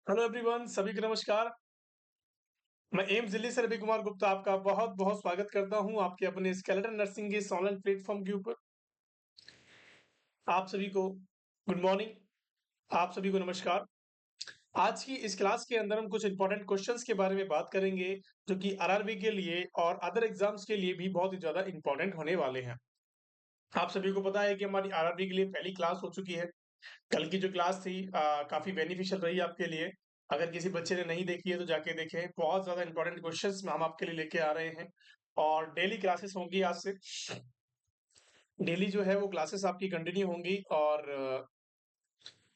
Hello everyone, सभी को नमस्कार। मैं एम्स दिल्ली से रवि कुमार गुप्ता आपका बहुत-बहुत स्वागत करता हूं आपके अपने स्केलेटन नर्सिंग के इस ऑनलाइन प्लेटफॉर्म के ऊपर। आप सभी को गुड मॉर्निंग, आप सभी को नमस्कार। आज की इस क्लास के अंदर हम कुछ इंपॉर्टेंट क्वेश्चंस के बारे में बात करेंगे, जो कि आरआरबी के लिए और अदर एग्जाम्स के लिए भी बहुत ही ज़्यादा इंपॉर्टेंट होने वाले हैं। आप सभी को पता है कि हमारी आरआरबी के लिए पहली क्लास हो चुकी है। कल की जो क्लास थी काफ़ी बेनिफिशियल रही आपके लिए। अगर किसी बच्चे ने नहीं देखी है तो जाके देखें। बहुत ज़्यादा इंपॉर्टेंट क्वेश्चंस हम आपके लिए लेके आ रहे हैं और डेली क्लासेस होंगी आज से। डेली जो है वो क्लासेस आपकी कंटिन्यू होंगी और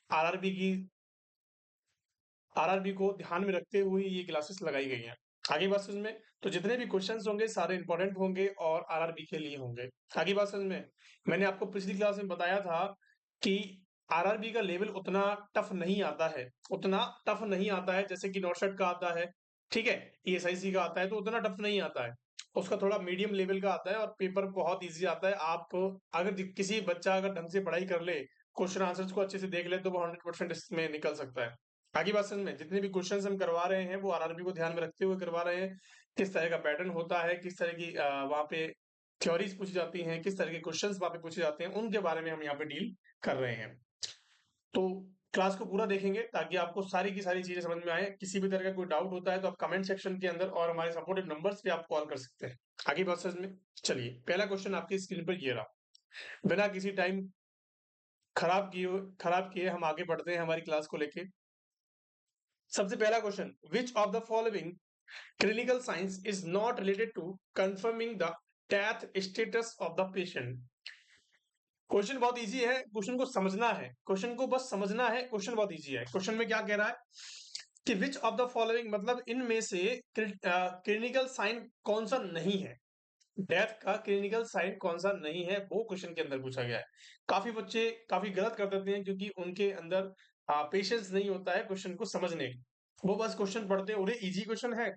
आरआरबी की आरआरबी को ध्यान में रखते हुए ये क्लासेस लगाई गई हैं। आगे बात समझ में? तो जितने भी क्वेश्चंस होंगे सारे इंपॉर्टेंट होंगे और आरआरबी के लिए होंगे। आगे बात समझ में? मैंने आपको पिछली क्लास में बताया था कि आरआरबी का लेवल उतना टफ नहीं आता है, उतना टफ नहीं आता है जैसे कि नॉर्शट का आता है, ठीक है? ईएसआईसी का आता है तो उतना टफ नहीं आता है। उसका थोड़ा मीडियम लेवल का आता है और पेपर बहुत ईज़ी आता है। आप अगर किसी बच्चा अगर ढंग से पढ़ाई कर ले, क्वेश्चन आंसर्स को अच्छे से देख ले तो वो 100% इसमें निकल सकता है। आगे बात समझ में? जितने भी क्वेश्चंस हम करवा रहे हैं वो आरआरबी को ध्यान में रखते हुए करवा रहे हैं। किस तरह का पैटर्न होता है, किस तरह की वहाँ पे थ्योरीज़ पूछी जाती हैं, किस तरह के क्वेश्चंस वहाँ पे पूछे जाते हैं, उनके बारे में हम यहाँ पे डील कर रहे हैं। तो क्लास को पूरा देखेंगे ताकि आपको सारी की सारी चीज़ें समझ में आएँ। किसी भी तरह का कोई डाउट होता है तो आप कमेंट सेक्शन के अंदर और हमारे सपोर्टिव नंबर्स पे आप कॉल कर सकते हैं। आगे बात समझ में? चलिए, पहला क्वेश्चन आपकी स्क्रीन पर ये रहा। बिना किसी टाइम खराब किए हम आगे बढ़ते हैं हमारी क्लास को लेके। सबसे पहला question, which of the following clinical science is not related to confirming the death status of the patient? Question बहुत इजी है, क्वेश्चन को समझना है, क्वेश्चन को बस समझना है। क्वेश्चन बहुत इजी है। क्वेश्चन में क्या कह रहा है कि विच ऑफ द फॉलोइंग मतलब इनमें से क्लिनिकल साइन कौन सा नहीं है, डेथ का क्लिनिकल साइन कौन सा नहीं है, वो क्वेश्चन के अंदर पूछा गया है। काफी बच्चे काफी गलत कर देते हैं क्योंकि उनके अंदर पेशेंस नहीं होता है क्वेश्चन को समझने का। वो बस क्वेश्चन पढ़ते हैं, उन्हें इजी क्वेश्चन है,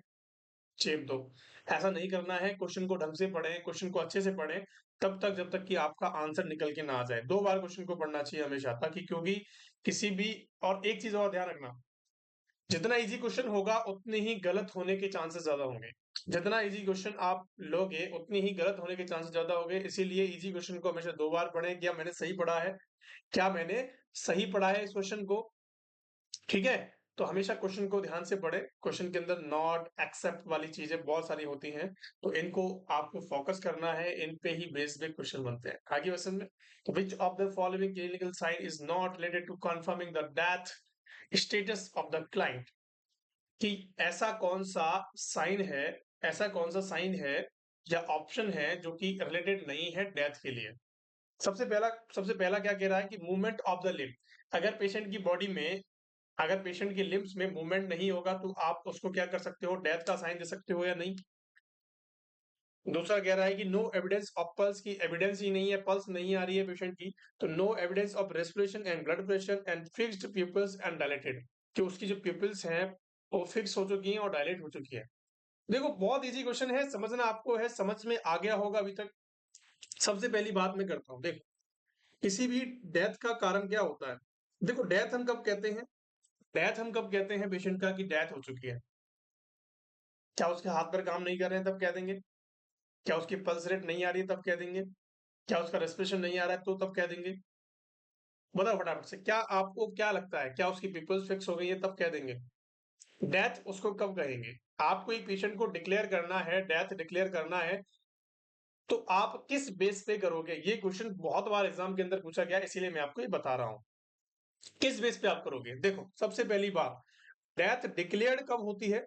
चेप दो। ऐसा नहीं करना है, क्वेश्चन को ढंग से पढ़ें, क्वेश्चन को अच्छे से पढ़ें, तब तक जब तक कि आपका आंसर निकल के ना आ जाए। 2 बार क्वेश्चन को पढ़ना चाहिए हमेशा, ताकि क्योंकि किसी भी और एक चीज़ और ध्यान रखना, जितना ईज़ी क्वेश्चन होगा उतने ही गलत होने के चांसेस ज़्यादा होंगे। जितना ईज़ी क्वेश्चन आप लोगे उतनी ही गलत होने के चांसेस ज़्यादा होंगे। इसीलिए ईज़ी क्वेश्चन को हमेशा 2 बार पढ़ें, क्या मैंने सही पढ़ा है? क्या मैंने सही पढ़ा है इस क्वेश्चन को? ठीक है? तो हमेशा क्वेश्चन को ध्यान से पढ़ें। क्वेश्चन के अंदर नॉट, एक्सेप्ट वाली चीज़ें बहुत सारी होती हैं, तो इनको आपको फ़ोकस करना है, इन पे ही बेस्ड पे क्वेश्चन बनते हैं। आगे क्वेश्चन में, which of the following clinical sign is not related to confirming the death status of the client? कि ऐसा कौन-सा साइन है, ऐसा कौन-सा साइन है या ऑप्शन है जो कि रिलेटेड नहीं है डेथ के लिए? सबसे पहला क्या कह रहा है कि मूवमेंट ऑफ द लिम्ब। अगर पेशेंट की बॉडी में, अगर पेशेंट के लिम्ब्स में मूवमेंट नहीं होगा तो आप उसको क्या कर सकते हो, डेथ का साइन दे सकते हो या नहीं। दूसरा कह रहा है कि नो एविडेंस ऑफ पल्स, की एविडेंस ही नहीं है, पल्स नहीं आ रही है पेशेंट की, तो no evidence of respiration and blood pressure and fixed pupils and dilated, कि उसकी जो प्यूपिल्स हैं वो फिक्स हो चुकी हैं और डायलेट हो चुकी है। देखो बहुत इजी क्वेश्चन है, समझना आपको है, समझ में आ गया होगा अभी तक। सबसे पहली बात मैं करता हूँ, देखो किसी भी डेथ का कारण क्या होता है। देखो डेथ हम कब कहते हैं, डेथ हम कब कहते हैं पेशेंट का कि डेथ हो चुकी है? क्या उसके हाथ पैर काम नहीं कर रहे हैं तब कह देंगे? क्या उसकी पल्स रेट नहीं आ रही है तब कह देंगे? क्या उसका रेस्पिरेशन नहीं आ रहा है तो तब कह देंगे? बताओ फटाफट से, क्या आपको क्या लगता है, क्या उसकी पिपल्स फिक्स हो गई है तब कह देंगे? डेथ उसको कब कहेंगे? आपको एक पेशेंट को डिक्लेयर करना है, डेथ डिक्लेयर करना है, तो आप किस बेस पे करोगे? ये क्वेश्चन बहुत बार एग्जाम के अंदर पूछा गया है, इसीलिए मैं आपको ये बता रहा हूँ। किस बेस पे आप करोगे? देखो, सबसे पहली बात, डेथ डिक्लेयर्ड कब होती है?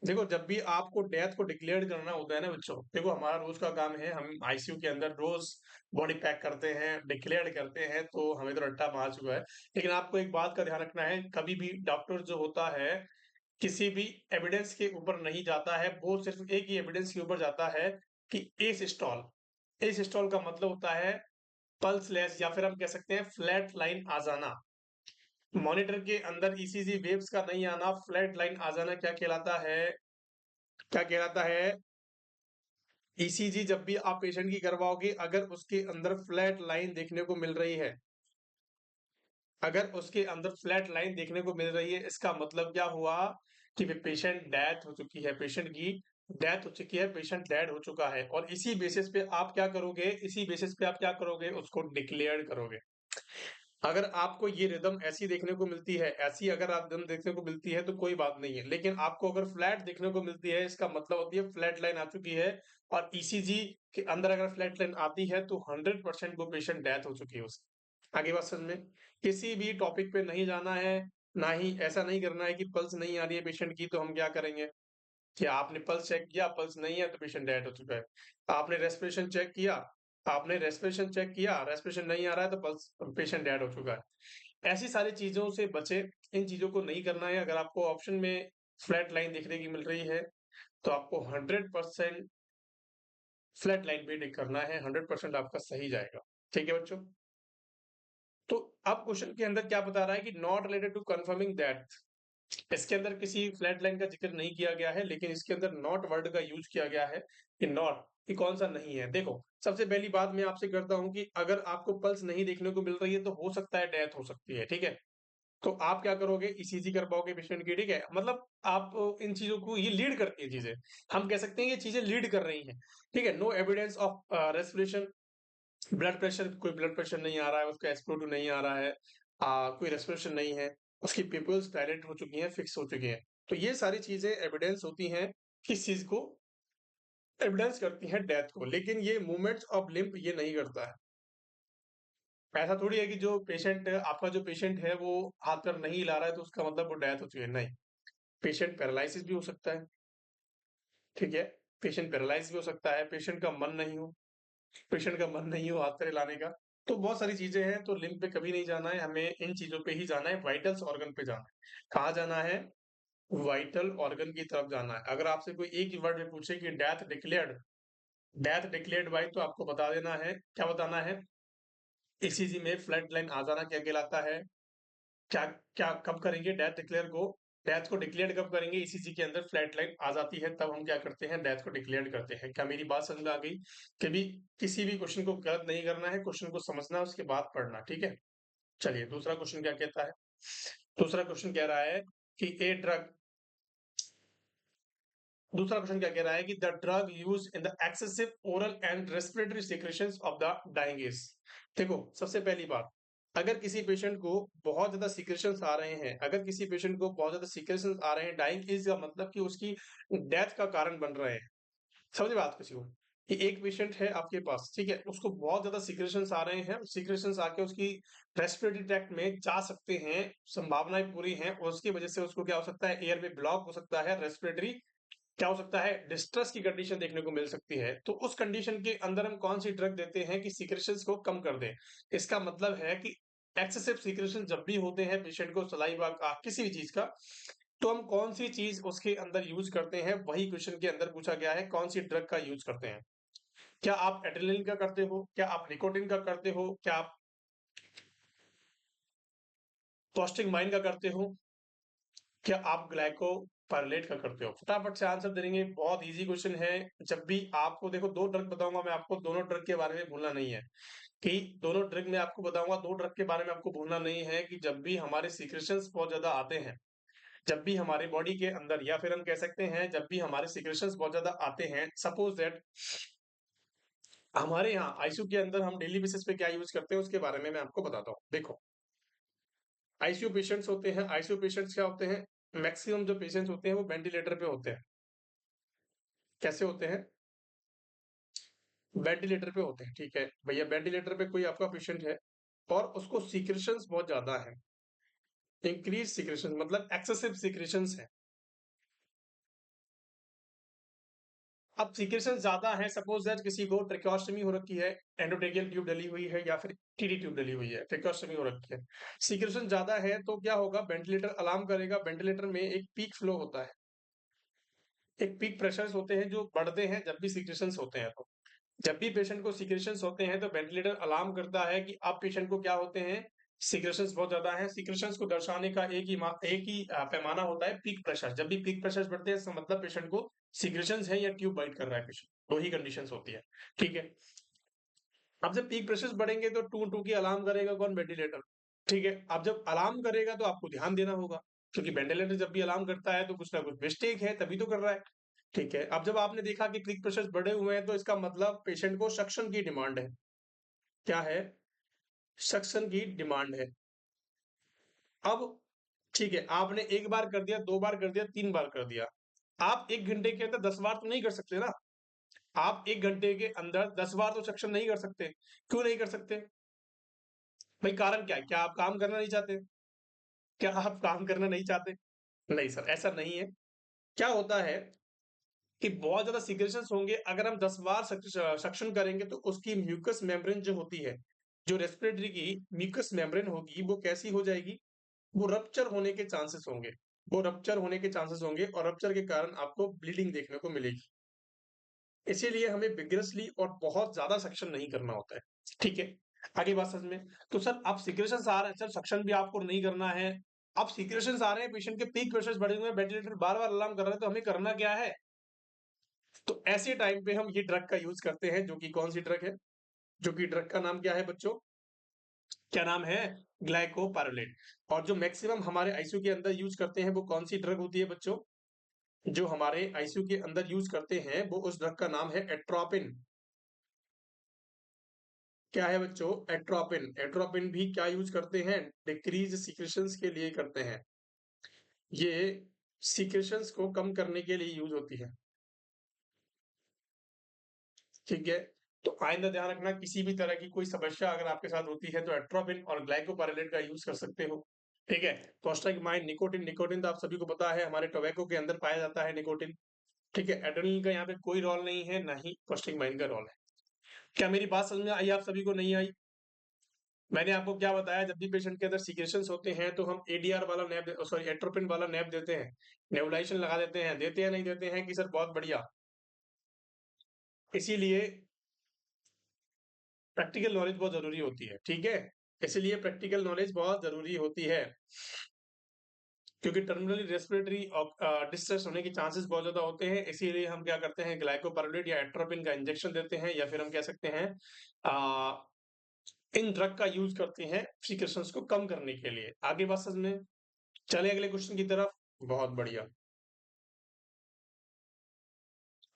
देखो, जब भी आपको डेथ को डिक्लेयर करना होता है ना बच्चों, देखो हमारा रोज का काम है, हम आईसीयू के अंदर रोज बॉडी पैक करते हैं, डिक्लेयर करते हैं, तो हमें तो रट्टा मार चुका है। लेकिन आपको एक बात का ध्यान रखना है, कभी भी डॉक्टर जो होता है किसी भी एविडेंस के ऊपर नहीं जाता है, वो सिर्फ एक ही एविडेंस के ऊपर जाता है कि एसिस्टोल। एसिस्टोल का मतलब होता है पल्सलेस, या फिर हम कह सकते हैं फ्लैट लाइन आ जाना। मॉनिटर के अंदर ईसीजी वेव्स का नहीं आना, फ्लैट लाइन आ जाना क्या कहलाता है? क्या कहलाता है? ईसीजी जब भी आप पेशेंट की करवाओगे, अगर उसके अंदर फ्लैट लाइन देखने को मिल रही है, अगर उसके अंदर फ्लैट लाइन देखने को मिल रही है, इसका मतलब क्या हुआ कि पेशेंट डेथ हो चुकी है, पेशेंट की डेथ हो चुकी है, पेशेंट डेड हो चुका है। और इसी बेसिस पे आप क्या करोगे, इसी बेसिस पे आप क्या करोगे, उसको डिक्लेयर करोगे। अगर आपको ये रिदम ऐसी देखने को मिलती है, ऐसी अगर आप रिदम देखने को मिलती है तो कोई बात नहीं है, लेकिन आपको अगर फ्लैट देखने को मिलती है, इसका मतलब होती है फ्लैट लाइन आ चुकी है। और ईसीजी के अंदर अगर फ्लैट लाइन आती है तो 100% वो पेशेंट डेथ हो चुकी है उसकी। आगे बात समझ में, किसी भी टॉपिक पे नहीं जाना है, ना ही ऐसा नहीं करना है कि पल्स नहीं आ रही है पेशेंट की तो हम क्या करेंगे कि आपने पल्स चेक किया, पल्स नहीं है तो पेशेंट डेड हो चुका है। आपने रेस्पिरेशन चेक किया, आपने रेस्पिरेशन चेक किया, रेस्पिरेशन नहीं आ रहा है तो पल्स पेशेंट डेड हो चुका है। ऐसी सारी चीजों से बचे, इन चीजों को नहीं करना है। अगर आपको ऑप्शन में फ्लैट लाइन देखने की मिल रही है तो आपको 100% फ्लैट लाइन पे टिक करना है, 100% आपका सही जाएगा। ठीक है बच्चों, तो अब क्वेश्चन के अंदर क्या बता रहा है कि not related to confirming that, इसके अंदर किसी फ्लैट लाइन का जिक्र नहीं किया गया है, लेकिन इसके अंदर नॉट वर्ड का यूज किया गया है कि नॉट, कि कौन सा नहीं है। देखो, सबसे पहली बात मैं आपसे करता हूं कि अगर आपको पल्स नहीं देखने को मिल रही है तो हो सकता है डेथ हो सकती है, ठीक है। तो आप क्या करोगे, ईसीजी कर पाओगे पेशेंट की, ठीक है। मतलब आप इन चीजों को, ये लीड करती है चीजें, हम कह सकते हैं ये चीजें लीड कर रही हैं, ठीक है। No evidence of respiration, blood pressure, कोई ब्लड प्रेशर नहीं आ रहा है, उसका SpO2 नहीं आ रहा है, कोई रेस्पिरेशन नहीं है, उसकी पिपल्स डायलेट हो चुकी हैं, फिक्स हो चुकी हैं। तो ये सारी चीजें एविडेंस होती हैं, किस चीज को एविडेंस करती हैं, डेथ को। लेकिन ये मूवमेंट्स ऑफ लिम्ब ये नहीं करता है। ऐसा थोड़ी है कि जो पेशेंट, आपका जो पेशेंट है वो हाथ पैर नहीं हिला रहा है तो उसका मतलब वो डेथ हो चुकी है, नहीं। पेशेंट पैरालिसिस भी हो सकता है, ठीक है। पेशेंट पैरालाइज भी हो सकता है, पेशेंट का मन नहीं हो, पेशेंट का मन नहीं हो हाथ पैर हिलाने का। तो बहुत सारी चीजें हैं, तो लिम्ब पे कभी नहीं जाना है, हमें इन चीजों पे ही जाना है, वाइटल्स ऑर्गन पे जाना है। कहाँ जाना है, वाइटल ऑर्गन की तरफ जाना है। अगर आपसे कोई एक ही वर्ड में पूछे कि death declared, death declared by, तो आपको बता देना है, क्या बताना है, ईसीजी में फ्लड लाइन आ जाना क्या कहलाता है। क्या क्या कब करेंगे डेथ डिक्लेयर को, डेथ को डिक्लेयर कब करेंगे, ईसीजी के अंदर फ्लैट लाइन आ जाती है तब हम क्या करते हैं, डेथ को डिक्लेयर करते हैं। क्या मेरी बात समझ में आ गई। कभी किसी भी क्वेश्चन को गलत नहीं करना है, क्वेश्चन को समझना उसके बाद पढ़ना, ठीक है। चलिए दूसरा क्वेश्चन क्या कहता है, दूसरा क्वेश्चन कह रहा है कि ए ड्रग, दूसरा क्वेश्चन क्या कह रहा है कि the drug use in the excessive oral and respiratory secretions of the dying is. देखो, सबसे पहली बात, अगर किसी पेशेंट को बहुत ज्यादा सिक्रेशंस आ रहे हैं, अगर किसी पेशेंट को बहुत ज्यादा सिक्रेशंस आ रहे हैं, डाइंग इज का मतलब कि उसकी डेथ का कारण बन रहे हैं। समझे बात किसी को, कि एक पेशेंट है आपके पास, ठीक है, उसको बहुत ज्यादा सिक्रेशंस आ रहे हैं, सिक्रेशंस आके उसकी रेस्पिरेटरी ट्रैक्ट में जा सकते हैं, संभावनाएं पूरी हैं, और उसकी वजह से उसको क्या हो सकता है, एयर में ब्लॉक हो सकता है, रेस्पिरेटरी क्या हो सकता है, डिस्ट्रेस की कंडीशन देखने को मिल सकती है। तो उस कंडीशन के अंदर हम कौन सी ड्रग देते हैं कि सीक्रेशंस को कम कर दें। इसका मतलब है कि एक्सेसिव सीक्रेशन जब भी होते हैं पेशेंट को सलाइवा का, किसी भी चीज का, तो हम कौन सी चीज उसके अंदर यूज करते हैं, वही क्वेश्चन के अंदर पूछा गया है, कौन सी ड्रग का यूज करते हैं। क्या आप एड्रेनलिन का करते हो, क्या आप निकोटिन का करते हो, क्या आप प्रोस्टिग्माइन का करते हो, क्या आप ग्लाइकोपाइलेट का करते हो। फटाफट से आंसर देंगे, बहुत इजी क्वेश्चन है। जब भी आपको, देखो, दो ड्रग बताऊंगा मैं आपको, दोनों ड्रग के बारे में भूलना नहीं है, कि दोनों ड्रग में आपको बताऊंगा, दो ड्रग के बारे में आपको भूलना नहीं है कि जब भी हमारे सीक्रेशंस बहुत ज्यादा आते हैं, जब भी हमारे बॉडी के अंदर, या फिर हम कह सकते हैं जब भी हमारे सीक्रेशंस बहुत ज्यादा आते हैं, सपोज दैट हमारे यहाँ आईसीयू के अंदर हम डेली बेसिस पे क्या यूज करते हैं उसके बारे में मैं आपको बताता हूँ। देखो, आईसीयू पेशेंट्स होते हैं, आईसीयू पेशेंट्स क्या होते हैं, मैक्सिमम जो पेशेंट्स होते हैं वो वेंटिलेटर पे होते हैं। कैसे होते हैं, वेंटिलेटर पे होते हैं, ठीक है भैया। वेंटिलेटर पे कोई आपका पेशेंट है और उसको सीक्रेशंस बहुत ज्यादा है, इंक्रीज सीक्रेशन मतलब एक्सेसिव सीक्रेशंस है। अब सीक्रेशन ज्यादा है, सपोज दैट किसी को ट्रेकोस्टमी हो रखी है, एंडोट्रेकियल ट्यूब डली हुई है या फिर टीडी ट्यूब डली हुई है, ट्रेकोस्टमी हो रखी है, सीक्रेशन ज्यादा है, तो क्या होगा, वेंटिलेटर अलार्म करेगा। वेंटिलेटर में एक पीक फ्लो होता है, एक पीक प्रेशर्स होते हैं जो बढ़ते हैं जब भी सीक्रेशंस होते हैं। तो जब भी पेशेंट को सिक्रेशंस होते हैं तो वेंटिलेटर अलार्म करता है कि अब पेशेंट को क्या होते हैं, सिक्रेशंस बहुत ज्यादा है। सिक्रेशंस को दर्शाने का एक ही पैमाना होता है, पीक प्रेशर। जब भी पीक प्रेशर बढ़ते हैं इसका मतलब पेशेंट को सिक्रेशंस है या ट्यूब बाइट कर रहा है पेशेंट, दो ही कंडीशंस होती है, ठीक है। अब जब पीक प्रेशर्स बढ़ेंगे तो टू टू की अलार्म करेगा कौन, वेंटिलेटर। ठीक है। अब जब अलार्म करेगा तो आपको ध्यान देना होगा, क्योंकि वेंटिलेटर जब भी अलार्म करता है तो कुछ ना कुछ मिस्टेक है, तभी तो कर रहा है। ठीक है, अब जब आपने देखा कि क्लिक प्रेशर बढ़े हुए हैं तो इसका मतलब पेशेंट को सक्शन की डिमांड है। क्या है? सक्शन की डिमांड है। अब ठीक है, आपने एक बार कर दिया, दो बार कर दिया, तीन बार कर दिया, आप एक घंटे के अंदर 10 बार तो नहीं कर सकते ना। आप एक घंटे के अंदर 10 बार तो सक्शन नहीं कर सकते। क्यों नहीं कर सकते भाई? कारण क्या है? क्या आप काम करना नहीं चाहते? क्या आप काम करना नहीं चाहते? नहीं सर, ऐसा नहीं है। क्या होता है कि बहुत ज़्यादा सिक्रेशंस होंगे, अगर हम 10 बार सक्शन करेंगे तो उसकी म्यूकस मेम्ब्रेन जो होती है, जो रेस्पिरेटरी की म्यूकस मेम्ब्रेन होगी, वो कैसी हो जाएगी? वो रप्चर होने के चांसेस होंगे। वो रप्चर होने के चांसेस होंगे और रप्चर के कारण आपको ब्लीडिंग देखने को मिलेगी। इसीलिए हमें विग्रेसली और बहुत ज़्यादा सक्शन नहीं करना होता है। ठीक है? आगे बात समझ में? तो सर अब सिक्रेशंस आ रहे हैं, सर सक्शन भी आपको नहीं करना है। अब सिक्रेशंस आ रहे हैं, पेशेंट के पीक प्रेशर्स बढ़े हुए हैं, वेंटिलेटर बार-बार अलार्म कर रहा है, तो हमें करना क्या है? तो ऐसे टाइम पे हम ये ड्रग का यूज करते हैं, जो कि कौन सी ड्रग है? जो कि ड्रग का नाम क्या है बच्चों? क्या नाम है? ग्लाइकोपारोलेट। और जो मैक्सिमम हमारे आईसीयू के अंदर यूज करते हैं वो कौन सी ड्रग होती है बच्चों? जो हमारे आईसीयू के अंदर यूज करते हैं वो उस ड्रग का नाम है एट्रोपिन। क्या है बच्चों? एट्रोपिन। एट्रोपिन भी क्या यूज करते हैं? डिक्रीज सीक्रेशंस के लिए करते हैं। ये सीक्रेशंस को कम करने के लिए यूज होती है। ठीक है, तो आइंदा ध्यान रखना, किसी भी तरह की कोई समस्या अगर आपके साथ होती है तो एट्रोपिन और ग्लाइकोपाइरेलेट का यूज कर सकते हो। ठीक है, प्रोस्टाग्लैंडिन, निकोटिन। निकोटिन तो आप सभी को पता है हमारे टोबैको के अंदर पाया जाता है निकोटिन। ठीक है, एड्रेनलिन का यहाँ पे कोई रोल नहीं है, ना ही प्रोस्टाग्लैंडिन का रोल है। क्या मेरी बात समझ में आई आप सभी को? नहीं आई? मैंने आपको क्या बताया, जब भी पेशेंट के अंदर सीक्रेशंस होते हैं तो हम एडीआर वाला नैब, सॉरी एट्रोपिन वाला नैब देते हैं, नेबुलाइजेशन लगा देते हैं। देते हैं नहीं देते हैं कि सर बहुत बढ़िया। इसीलिए प्रैक्टिकल नॉलेज बहुत जरूरी होती है। ठीक है, इसलिए प्रैक्टिकल नॉलेज बहुत जरूरी होती है, क्योंकि टर्मिनली रेस्पिरेटरी डिस्ट्रेस होने के चांसेस बहुत ज्यादा होते हैं। इसीलिए हम क्या करते हैं, ग्लाइकोपारोलेट या एट्रोपिन का इंजेक्शन देते हैं, या फिर हम कह सकते हैं इन ड्रग का यूज करते हैं सीक्रेशंस को कम करने के लिए। आगे बात समझ में? चले अगले क्वेश्चन की तरफ। बहुत बढ़िया।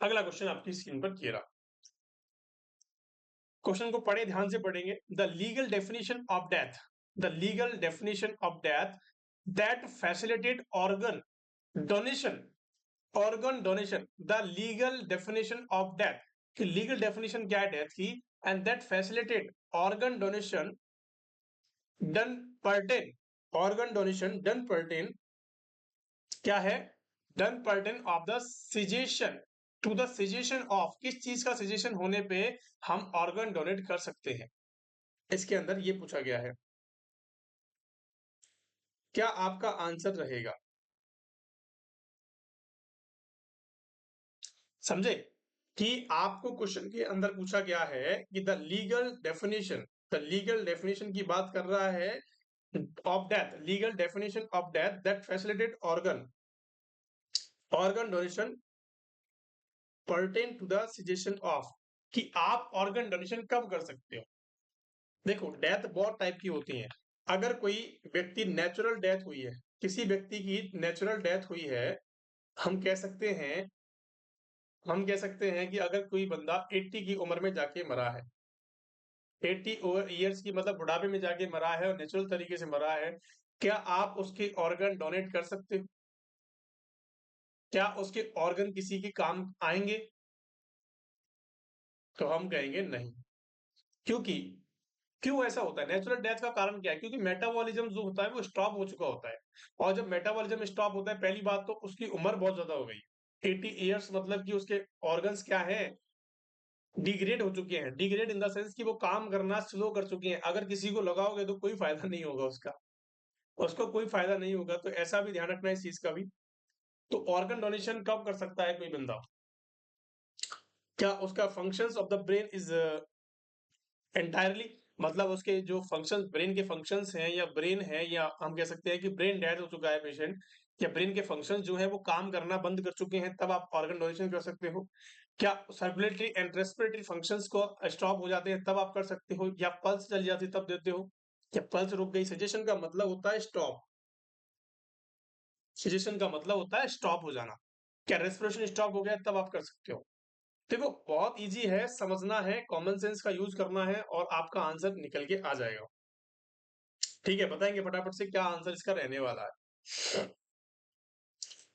अगला क्वेश्चन आपकी स्क्रीन पर ये रहा। क्वेश्चन को पढ़े, ध्यान से पढ़ेंगे। The legal definition of death, the legal definition of death that facilitate organ donation, organ donation. The legal definition of death, कि लीगल डेफिनेशन क्या है डेथ की, and that facilitate organ donation done pertain, organ donation done pertain, क्या है? Done pertain of the cessation, to the cessation of, किस चीज का caseation होने पे हम ऑर्गन डोनेट कर सकते हैं, इसके अंदर ये पूछा गया है। क्या आपका आंसर रहेगा? समझे कि आपको क्वेश्चन के अंदर पूछा गया है कि the legal definition, the legal definition की बात कर रहा है of death, legal definition of death that facilitate organ, organ donation pertain to the situation of, कि आप ऑर्गन डोनेशन कब कर सकते हो। देखो, डेथ बहुत टाइप की होती है। अगर कोई व्यक्ति नेचुरल डेथ हुई है, किसी व्यक्ति की नेचुरल डेथ हुई है, हम कह सकते हैं, हम कह सकते हैं कि अगर कोई बंदा 80 की उम्र में जाके मरा है, 80 ईयर्स की मतलब बुढ़ापे में जाके मरा है और नेचुरल तरीके से मरा है, क्या आप उसके ऑर्गन डोनेट कर सकते हो? क्या उसके ऑर्गन किसी के काम आएंगे? तो हम कहेंगे नहीं। क्योंकि क्यों ऐसा होता है? नेचुरल डेथ का कारण क्या है? क्योंकि मेटाबॉलिज्म जो होता है वो स्टॉप हो चुका होता है, और जब मेटाबॉलिज्म स्टॉप होता है, पहली बात तो उसकी उम्र बहुत ज्यादा हो गई। 80 ईयर्स मतलब कि उसके ऑर्गन्स क्या है? डिग्रेड हो चुके हैं। डिग्रेड इन द सेंस कि वो काम करना स्लो कर चुके हैं। अगर किसी को लगाओगे तो कोई फायदा नहीं होगा उसका, उसको कोई फायदा नहीं होगा। तो ऐसा भी ध्यान रखना है इस चीज का भी। तो ऑर्गन डोनेशन कब कर सकता है कोई बंदा? क्या उसका functions of the brain is entirely, मतलब उसके जो फंक्शंस, ब्रेन के फंक्शंस हैं, या ब्रेन है, या हम कह सकते हैं कि ब्रेन डेड हो चुका है पेशेंट, या ब्रेन के फंक्शंस जो है वो काम करना बंद कर चुके हैं, तब आप ऑर्गन डोनेशन कर सकते हो। क्या सर्कुलेटरी एंड रेस्पिरेटरी फंक्शंस को स्टॉप हो जाते हैं तब आप कर सकते हो, या पल्स चल जाती है तब देते हो? जब पल्स रुक गई, सजेशन का मतलब होता है स्टॉप। सजेशन का मतलब होता है स्टॉप हो जाना। क्या रेस्पिरेशन स्टॉप हो गया तब आप कर सकते हो। देखो बहुत इजी है, समझना है, कॉमन सेंस का यूज करना है और आपका आंसर निकल के आ जाएगा। ठीक है, बताएंगे फटाफट से क्या आंसर इसका रहने वाला है।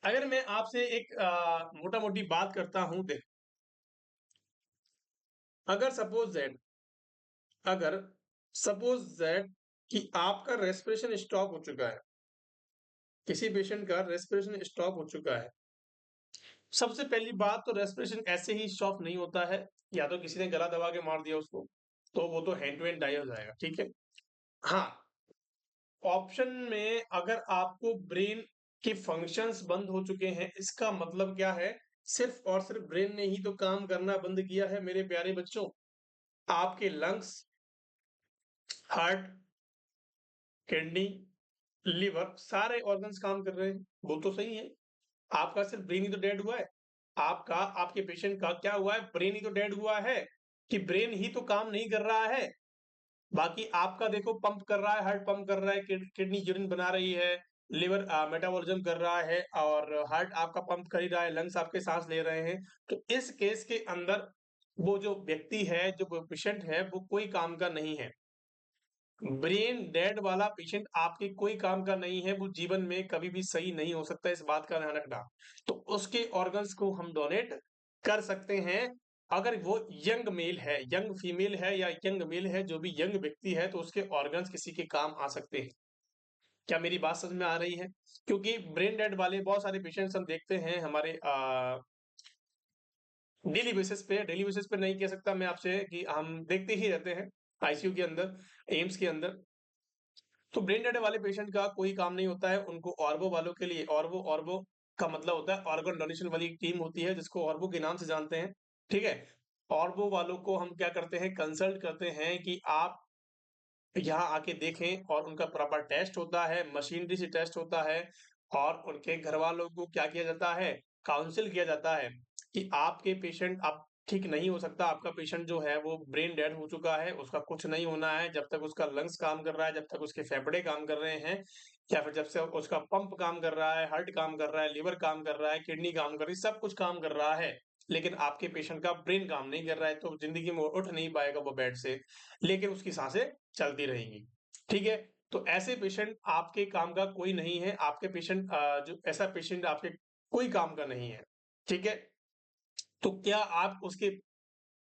अगर मैं आपसे एक मोटा मोटी बात करता हूं, देख, अगर सपोज दैट, अगर सपोज दैट कि आपका रेस्पिरेशन स्टॉप हो चुका है, किसी पेशेंट का रेस्पिरेशन स्टॉप हो चुका है, सबसे पहली बात तो रेस्पिरेशन ऐसे ही स्टॉप नहीं होता है, या तो किसी ने गला दबा के मार दिया उसको, तो वो तो हैंड टू हैंड डाई हो जाएगा, ठीक है। हाँ, ऑप्शन में अगर आपको ब्रेन के फंक्शंस बंद हो चुके हैं, इसका मतलब क्या है, सिर्फ और सिर्फ ब्रेन ने ही तो काम करना बंद किया है मेरे प्यारे बच्चों। आपके लंग्स, हार्ट, किडनी, लिवर, सारे ऑर्गन्स काम कर रहे हैं, वो तो सही है। आपका सिर्फ ब्रेन ही तो डेड हुआ है। आपका, आपके पेशेंट का क्या हुआ है, ब्रेन ही तो डेड हुआ है, कि ब्रेन ही तो काम नहीं कर रहा है। बाकी आपका देखो पंप कर रहा है, हार्ट पंप कर रहा है, किडनी यूरिन बना रही है, लिवर मेटाबॉलिज्म कर रहा है, और हार्ट आपका पंप कर ही रहा है, लंग्स आपके सांस ले रहे हैं। तो इस केस के अंदर वो जो व्यक्ति है, जो पेशेंट है, वो कोई काम का नहीं है। ब्रेन डेड वाला पेशेंट आपके कोई काम का नहीं है, वो जीवन में कभी भी सही नहीं हो सकता, इस बात का ध्यान रखना। तो उसके ऑर्गन्स को हम डोनेट कर सकते हैं। अगर वो यंग मेल है, यंग फीमेल है, या यंग मेल है, जो भी यंग व्यक्ति है, तो उसके ऑर्गन्स किसी के काम आ सकते हैं। क्या मेरी बात समझ में आ रही है? क्योंकि ब्रेन डेड वाले बहुत सारे पेशेंट्स हम देखते हैं हमारे डेली बेसिस पे नहीं कह सकता मैं आपसे, कि हम देखते ही रहते हैं आईसीयू के अंदर, एम्स के अंदर। तो ब्रेन डेड वाले पेशेंट का कोई काम नहीं होता है, उनको ऑर्बो वालों के लिए, ऑर्बो, ऑर्बो का मतलब होता है ऑर्गन डोनेशन वाली टीम होती है, जिसको ऑर्बो के नाम से जानते हैं, ठीक है। ऑर्बो वालों को हम क्या करते हैं, कंसल्ट करते हैं कि आप यहाँ आके देखें, और उनका प्रॉपर टेस्ट होता है, मशीनरी से टेस्ट होता है, और उनके घर वालों को क्या किया जाता है, काउंसिल किया जाता है कि आपके पेशेंट, आप ठीक नहीं हो सकता, आपका पेशेंट जो है वो ब्रेन डेड हो चुका है, उसका कुछ नहीं होना है जब तक उसका लंग्स काम कर रहा है, जब तक उसके फेफड़े काम कर रहे हैं, या फिर जब से उसका पंप काम कर रहा है, हार्ट काम कर रहा है, लिवर काम कर रहा है, किडनी काम कर रही है, सब कुछ काम कर रहा है। लेकिन आपके पेशेंट का ब्रेन काम नहीं कर रहा है, तो जिंदगी में उठ नहीं पाएगा वो बेड से, लेकिन उसकी सांसें चलती रहेंगी, ठीक है। तो ऐसे पेशेंट आपके काम का कोई नहीं है, आपके पेशेंट जो ऐसा पेशेंट आपके कोई काम का नहीं है, ठीक है। तो क्या आप उसके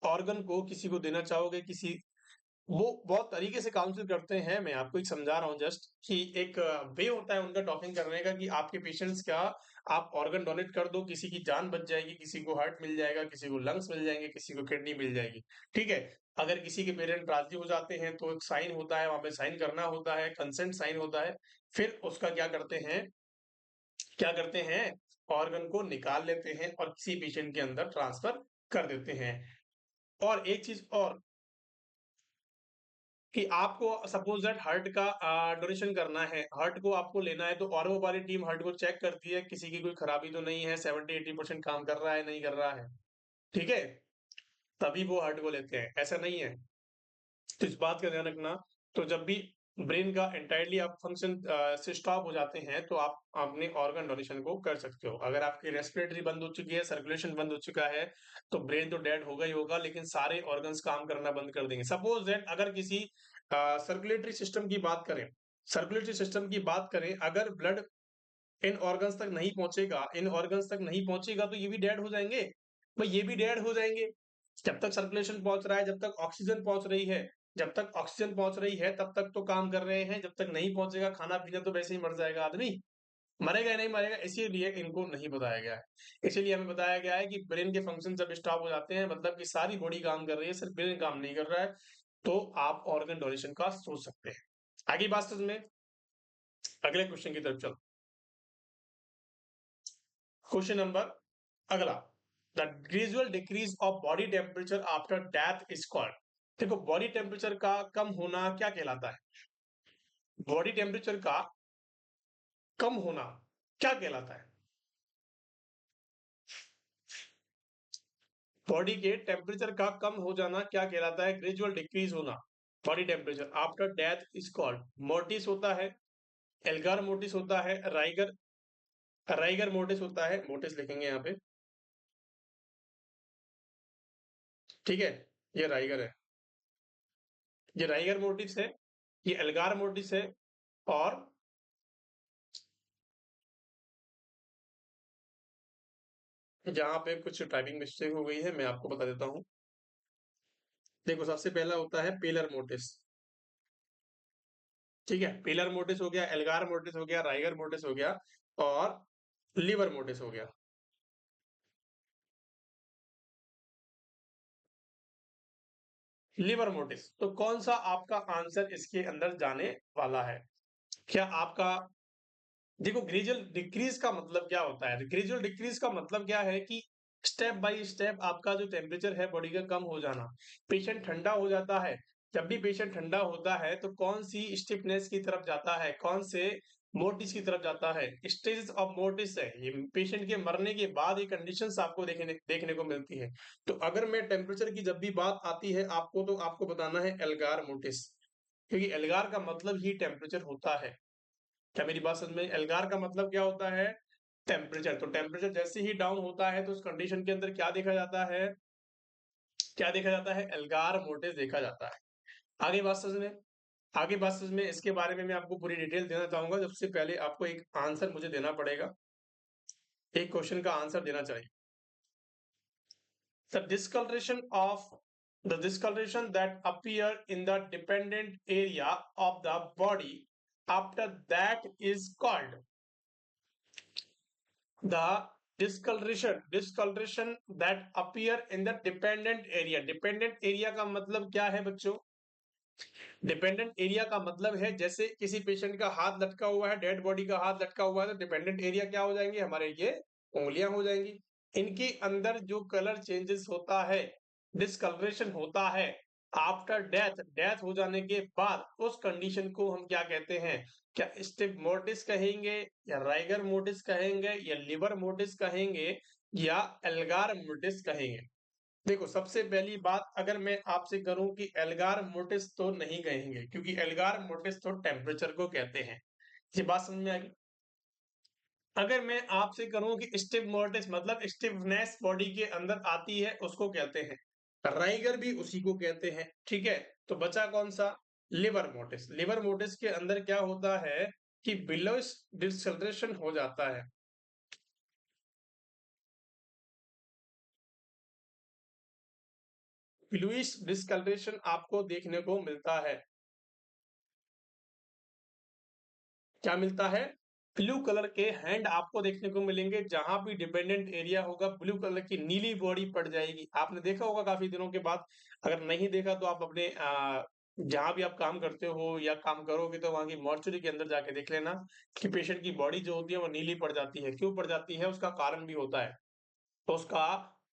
ऑर्गन को किसी को देना चाहोगे, किसी, वो बहुत तरीके से काउंसिल करते हैं, मैं आपको एक समझा रहा हूँ जस्ट, कि एक वे होता है उनका टॉकिंग करने का, कि आपके पेशेंट्स का, आप ऑर्गन डोनेट कर दो, किसी की जान बच जाएगी, किसी को हार्ट मिल जाएगा, किसी को लंग्स मिल जाएंगे, किसी को किडनी मिल जाएगी, ठीक है। अगर किसी के पेरेंट राजी हो जाते हैं तो एक साइन होता है, वहां पे साइन करना होता है, कंसेंट साइन होता है। फिर उसका क्या करते हैं, क्या करते हैं, ऑर्गन को निकाल लेते हैं और किसी पेशेंट के अंदर ट्रांसफर कर देते हैं। और एक चीज और, कि आपको सपोज दैट हार्ट का डोनेशन करना है, हार्ट को आपको लेना है, तो और वो वाली टीम हार्ट को चेक करती है, किसी की कोई खराबी तो नहीं है, 70-80% काम कर रहा है, नहीं कर रहा है, ठीक है, तभी वो हार्ट को लेते हैं, ऐसा नहीं है। तो इस बात का ध्यान रखना। तो जब भी ब्रेन का एंटायरली आप फंक्शन से स्टॉप हो जाते हैं, तो आप अपने ऑर्गन डोनेशन को कर सकते हो। अगर आपकी रेस्पिरेटरी बंद हो चुकी है, सर्कुलेशन बंद हो चुका है, तो ब्रेन तो डेड होगा ही होगा, लेकिन सारे ऑर्गन्स काम करना बंद कर देंगे। सपोज दैट अगर किसी सर्कुलेटरी सिस्टम की बात करें, सर्कुलेटरी सिस्टम की बात करें, अगर ब्लड इन ऑर्गन्स तक नहीं पहुंचेगा, इन ऑर्गन्स तक नहीं पहुंचेगा, तो ये भी डेड हो जाएंगे, भाई ये भी डेड हो जाएंगे। जब तक सर्कुलेशन पहुंच रहा है, जब तक ऑक्सीजन पहुंच रही है, जब तक ऑक्सीजन पहुंच रही है तब तक तो काम कर रहे हैं, जब तक नहीं पहुंचेगा खाना पीना, तो वैसे ही मर जाएगा आदमी, मरेगा या नहीं मरेगा, इसीलिए इनको नहीं बताया गया है। इसीलिए हमें बताया गया है कि ब्रेन के फंक्शन जब स्टॉप हो जाते हैं, मतलब कि सारी बॉडी काम कर रही है, सिर्फ ब्रेन काम नहीं कर रहा है, तो आप ऑर्गन डोनेशन का सोच सकते हैं। आगे बात समझ में, अगले क्वेश्चन की तरफ चलो। क्वेश्चन नंबर अगला, the gradual decrease of body temperature after death is called. देखो बॉडी टेम्परेचर का कम होना क्या कहलाता है, बॉडी टेम्परेचर का कम होना क्या कहलाता है, बॉडी के टेम्परेचर का कम हो जाना क्या कहलाता है, ग्रेजुअल डिक्रीज होना। Body temperature after death is called mortis होता है, एल्गार मोर्टिस होता है, राइगर राइगर मोर्टिस होता है, मोर्टिस लिखेंगे यहाँ पे, ठीक है। ये राइगर है, ये राइगर मोर्टिस है, ये एल्गार मोर्टिस है, और जहां पे कुछ टाइपिंग मिस्टेक हो गई है मैं आपको बता देता हूँ। देखो सबसे पहला होता है पेलर मोर्टिस, ठीक है, पेलर मोर्टिस हो गया, एल्गार मोर्टिस हो गया, राइगर मोर्टिस हो गया, और लीवर मोर्टिस हो गया। लीवर मोर्टिस, तो कौन सा आपका आंसर इसके अंदर जाने वाला है? क्या आपका, देखो ग्रेजुअल डिक्रीज का मतलब क्या होता है? ग्रेजुअल डिक्रीज का मतलब क्या है कि स्टेप बाय स्टेप आपका जो टेम्परेचर है बॉडी का कम हो जाना। पेशेंट ठंडा हो जाता है, जब भी पेशेंट ठंडा होता है तो कौन सी स्टिफनेस की तरफ जाता है, कौन से मोर्टिस की तरफ जाता है? स्टेजेस ऑफ मोर्टिस है ये, पेशेंट के मरने के बाद ये कंडीशंस आपको देखने को मिलती है। तो अगर मैं टेम्परेचर की जब भी बात आती है आपको, तो आपको बताना है एल्गार मोर्टिस, क्योंकि एल्गार का मतलब ही टेम्परेचर होता है। क्या मेरी बात समझ में? एल्गार का मतलब क्या होता है? टेम्परेचर। तो टेम्परेचर जैसे ही डाउन होता है तो उस कंडीशन के अंदर क्या देखा जाता है? क्या देखा जाता है? एल्गार मोर्टिस देखा जाता है। आगे बात समझ में? आगे बात समझ में, इसके बारे में मैं आपको पूरी डिटेल देना चाहूंगा। सबसे पहले आपको एक आंसर मुझे देना पड़ेगा, एक क्वेश्चन का आंसर देना चाहिए। The discoloration of the discoloration that appear in the dependent area of the body after that is called the discoloration that appear in the dependent area। dependent area का मतलब क्या है बच्चों? डिपेंडेंट एरिया का मतलब है, जैसे किसी पेशेंट का हाथ लटका हुआ है, डेड बॉडी का हाथ लटका हुआ है, तो डिपेंडेंट एरिया क्या हो जाएंगे हमारे? ये उंगलियां हो जाएंगी। इनके अंदर जो कलर चेंजेस होता है, डिस्कलरेशन होता है आफ्टर डेथ, डेथ हो जाने के बाद, उस कंडीशन को हम क्या कहते हैं? क्या स्टिफ मोर्टिस कहेंगे, या राइगर मोर्टिस कहेंगे, या लिवर मोर्टिस कहेंगे, या एल्गार मोर्टिस कहेंगे? देखो सबसे पहली बात, अगर मैं आपसे करूं कि एल्गार मोर्टिस तो नहीं कहेंगे, क्योंकि एल्गार मोर्टिस तो टेम्परेचर को कहते हैं। ये बात समझ में आ गई? अगर मैं आपसे करूं कि स्टिफ मोर्टिस मतलब स्टिफनेस बॉडी के अंदर आती है, उसको कहते हैं। राइगर भी उसी को कहते हैं, ठीक है। तो बचा कौन सा? Liver mortis. लिवर मोर्टिस के अंदर क्या होता है कि बिलोस डिसल्ट्रेशन हो जाता है। ब्लूइश डिस्कलरेशन आपको देखने को मिलता है। क्या मिलता है? ब्लू कलर के हैंड आपको देखने को मिलेंगे, जहां भी डिपेंडेंट एरिया होगा ब्लू कलर की नीली बॉडी पड़ जाएगी। आपने देखा होगा काफी दिनों के बाद। अगर नहीं देखा तो आप अपने जहां भी आप काम करते हो या काम करोगे तो वहां की मॉर्चुरी के अंदर जाके देख लेना कि पेशेंट की बॉडी जो होती है वो नीली पड़ जाती है। क्यों पड़ जाती है? उसका कारण भी होता है। तो उसका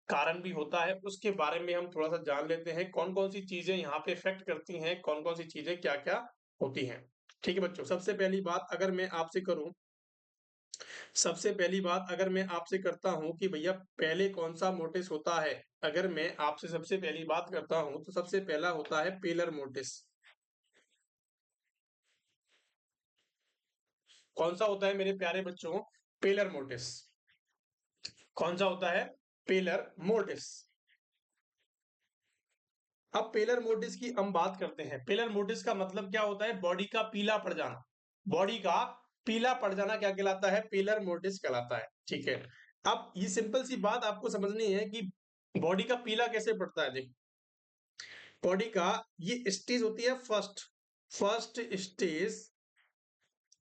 कारण भी होता है, उसके बारे में हम थोड़ा सा जान लेते हैं, कौन कौन सी चीजें यहाँ पे इफेक्ट करती हैं, कौन कौन सी चीजें क्या क्या होती हैं। ठीक है बच्चों, सबसे पहली बात अगर मैं आपसे करूं, सबसे पहली बात अगर मैं आपसे करता हूं कि भैया पहले कौन सा मोटिस होता है, अगर मैं आपसे सबसे पहली बात करता हूं तो सबसे पहला होता है पेलर मोटिस। कौन सा होता है मेरे प्यारे बच्चों? पेलर मोटिस। कौन सा होता है? पेलर मोटिस। अब पेलर मोटिस की हम बात करते हैं। पेलर मोटिस का मतलब क्या होता है? बॉडी का पीला पड़ जाना। बॉडी का पीला पड़ जाना क्या कहलाता है? पेलर मोटिस कहलाता है, ठीक है। अब ये सिंपल सी बात आपको समझनी है कि बॉडी का पीला कैसे पड़ता है। देखो बॉडी का ये स्टेज होती है first, first stage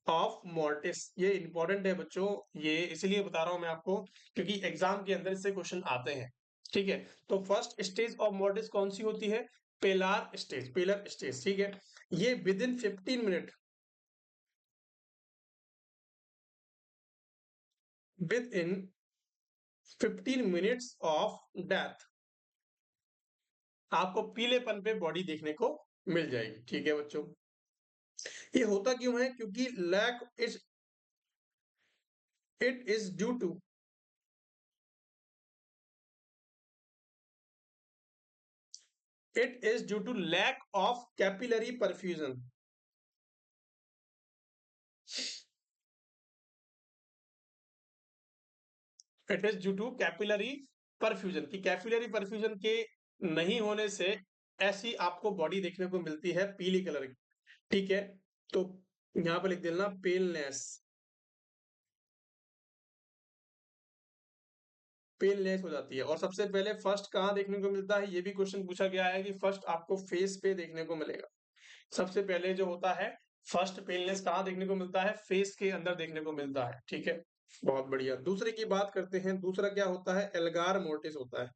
of mortis. ये इंपॉर्टेंट है बच्चों, ये इसलिए बता रहा हूं मैं आपको क्योंकि एग्जाम के अंदर इससे क्वेश्चन आते हैं, ठीक है। तो फर्स्ट स्टेज ऑफ मोर्टिस कौन सी होती है? पेलार स्टेज, पेलर स्टेज, ठीक है। ये with in 15 minute, with in 15 minutes of death आपको पीलेपन पे बॉडी देखने को मिल जाएगी, ठीक है बच्चों। ये होता क्यों है? क्योंकि lack is, it is due to, it is due to lack of capillary perfusion. It is due to capillary perfusion, की कैपिलरी परफ्यूजन के नहीं होने से ऐसी आपको बॉडी देखने को मिलती है पीली कलर की। ठीक है, तो यहां पर लिख देना पेलनेस, पेलनेस हो जाती है। और सबसे पहले फर्स्ट कहां देखने को मिलता है, ये भी क्वेश्चन पूछा गया है कि फर्स्ट आपको फेस पे देखने को मिलेगा। सबसे पहले जो होता है फर्स्ट पेलनेस कहां देखने को मिलता है, फेस के अंदर देखने को मिलता है। ठीक है, बहुत बढ़िया। दूसरे की बात करते हैं, दूसरा क्या होता है, एल्गार मोर्टिस होता है।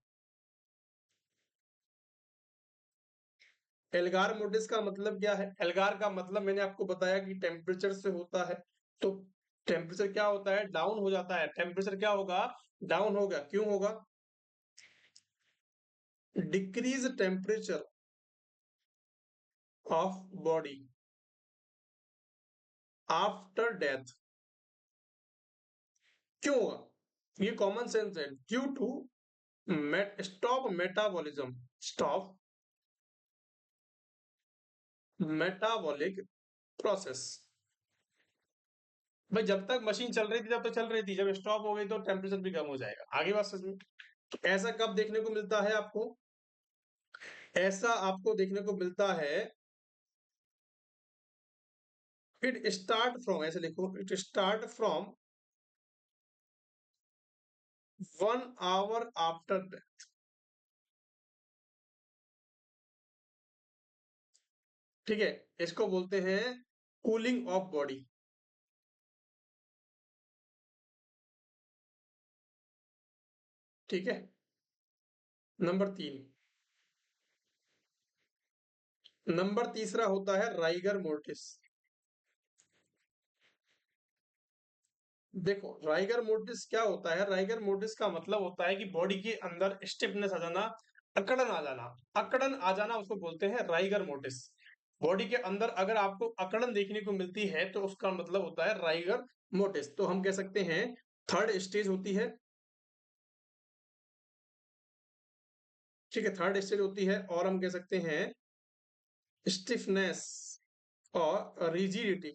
एल्गार मोर्टिस का मतलब क्या है, एल्गार का मतलब मैंने आपको बताया कि टेम्परेचर से होता है। तो टेम्परेचर क्या होता है, डाउन हो जाता है। टेम्परेचर क्या होगा, डाउन होगा। क्यों होगा, decrease temperature of body after death. क्यों होगा, ये कॉमन सेंस है। Due to stop metabolism, stop metabolic process. भाई जब तक मशीन चल रही थी जब तक चल रही थी, जब स्टॉप हो गई तो टेम्परेचर भी कम हो जाएगा। आगे बात समझ में। ऐसा कब देखने को मिलता है आपको, ऐसा आपको देखने को मिलता है, इट स्टार्ट फ्रॉम, ऐसे लिखो, it start from 1 hour after death. ठीक है, इसको बोलते हैं कूलिंग ऑफ बॉडी। ठीक है, नंबर 3। नंबर तीसरा होता है राइगर मोर्टिस। देखो राइगर मोर्टिस क्या होता है, राइगर मोर्टिस का मतलब होता है कि बॉडी के अंदर स्टिफनेस आ जाना, अकड़न आ जाना। अकड़न आ जाना उसको बोलते हैं राइगर मोर्टिस। बॉडी के अंदर अगर आपको अकड़न देखने को मिलती है तो उसका मतलब होता है राइगर मोर्टिस। तो हम कह सकते हैं थर्ड स्टेज होती है। ठीक है, थर्ड स्टेज होती है, और हम कह सकते हैं स्टिफनेस और रिजिडिटी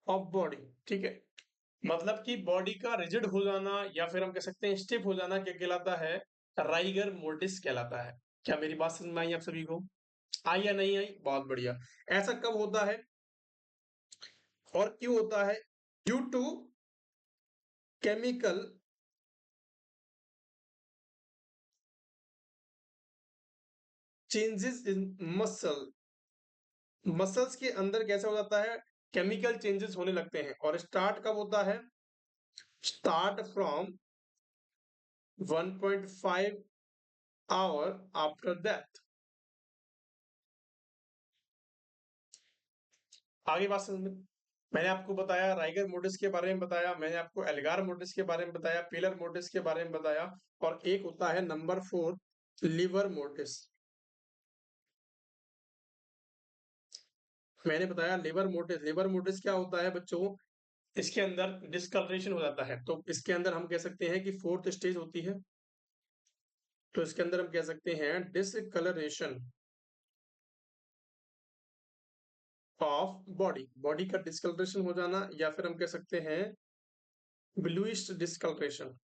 ऑफ बॉडी। ठीक है, मतलब कि बॉडी का रिजिड हो जाना या फिर हम कह सकते हैं स्टिफ हो जाना क्या कहलाता है, राइगर मोर्टिस कहलाता है। क्या मेरी बात समझ में आई आप सभी को, आई या नहीं आई, बहुत बढ़िया। ऐसा कब होता है और क्यों होता है, due to chemical changes in muscle. Muscles के अंदर कैसा हो जाता है, केमिकल चेंजेस होने लगते हैं। और स्टार्ट कब होता है, start from 1.5 hour after death. आगे बात समझ में। मैंने आपको बताया राइगर मोर्टिस के बारे में बताया, मैंने आपको एल्गार मोर्टिस के बारे में बताया, पिलर मोर्टिस के बारे में बताया, और एक होता है नंबर 4 लिवर मोर्टिस। मैंने बताया लिवर मोर्टिस। लिवर मोर्टिस क्या होता है बच्चों, इसके अंदर डिस्कलरेशन हो जाता है। तो इसके अंदर हम कह सकते हैं कि फोर्थ स्टेज होती है। तो इसके अंदर हम कह सकते हैं डिसकलरेशन ऑफ बॉडी, बॉडी का डिस्कलरेशन हो जाना, या फिर हम कह सकते हैं ब्लूइश डिस्कलरेशन।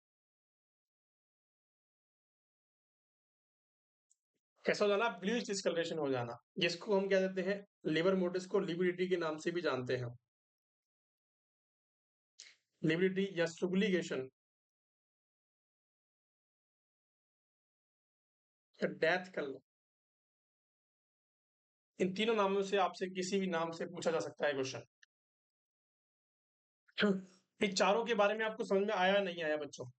कैसा हो जाना, ब्लूइश डिस्कलरेशन हो जाना। जिसको हम क्या कहते हैं, लिवर मोटिस को लिविडिटी के नाम से भी जानते हैं। लिविडिटी या सुब्लिगेशन या डेथ कर लो, इन तीनों नामों से आपसे किसी भी नाम से पूछा जा सकता है क्वेश्चन। इन चारों के बारे में आपको समझ में आया नहीं आया बच्चों,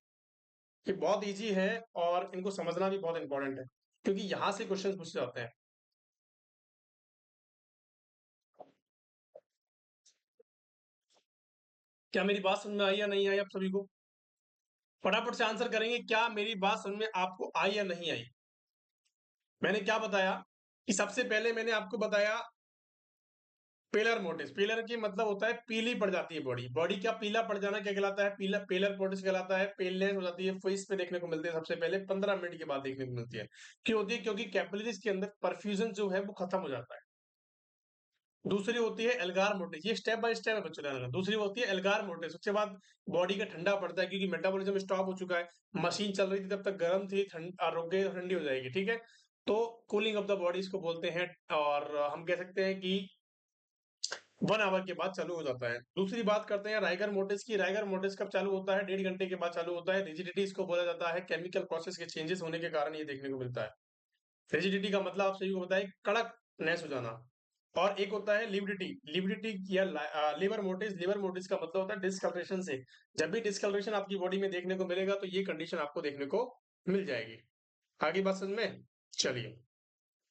ये बहुत इजी है और इनको समझना भी बहुत इंपॉर्टेंट है, क्योंकि यहां से क्वेश्चन पूछे जाते हैं। क्या मेरी बात समझ में आई या नहीं आई आप सभी को, फटाफट से आंसर करेंगे, क्या मेरी बात समझ में आपको आई या नहीं आई। मैंने क्या बताया कि सबसे पहले मैंने आपको बताया पेलर मोटिस, पेलर की मतलब होता है पीली पड़ जाती है बॉडी। बॉडी क्या पीला पड़ जाना क्या कहलाता है? पीला, पेलर मोटिस कहलाता है। पेलनेस हो जाती है, फेस पे देखने को मिलती है सबसे पहले 15 मिनट के बाद देखने को मिलती है। क्यों होती है? क्योंकि कैपिलरीज के अंदर परफ्यूजन जो है वो खत्म हो जाता है। दूसरी होती है एल्गार मोटिस, ये स्टेप बाय स्टेप है बच्चों ध्यान रखना। दूसरी होती है एल्गार मोटिस, उसके बाद बॉडी का ठंडा पड़ता है क्योंकि मेटाबॉलिज्म स्टॉप हो चुका है। मशीन चल रही थी तब तक गर्म थी, रुक गई तो ठंडी हो जाएगी, ठीक है। तो कूलिंग ऑफ द बॉडी इसको बोलते हैं। और हम कह सकते हैं कि 1 आवर के बाद चालू हो जाता है। दूसरी बात करते हैं राइगर मोटिस की। राइगर मोटिस कब चालू होता है? 1.5 घंटे के बाद चालू होता है। रिजिडिटी इसको बोला जाता है, केमिकल प्रोसेस के चेंजेस होने के कारण ये देखने को मिलता है। रिजिडिटी का मतलब आप सभी को पता है, कड़कनेस हो जाना। और एक होता है लिविडिटी। लिविडिटी या लिवर मोटिस, लिवर मोटिस का मतलब होता है डिस्कलरेशन से। जब भी डिस्कलरेशन आपकी बॉडी में देखने को मिलेगा तो ये कंडीशन आपको देखने को मिल जाएगी। आगे बात समझ में? चलिए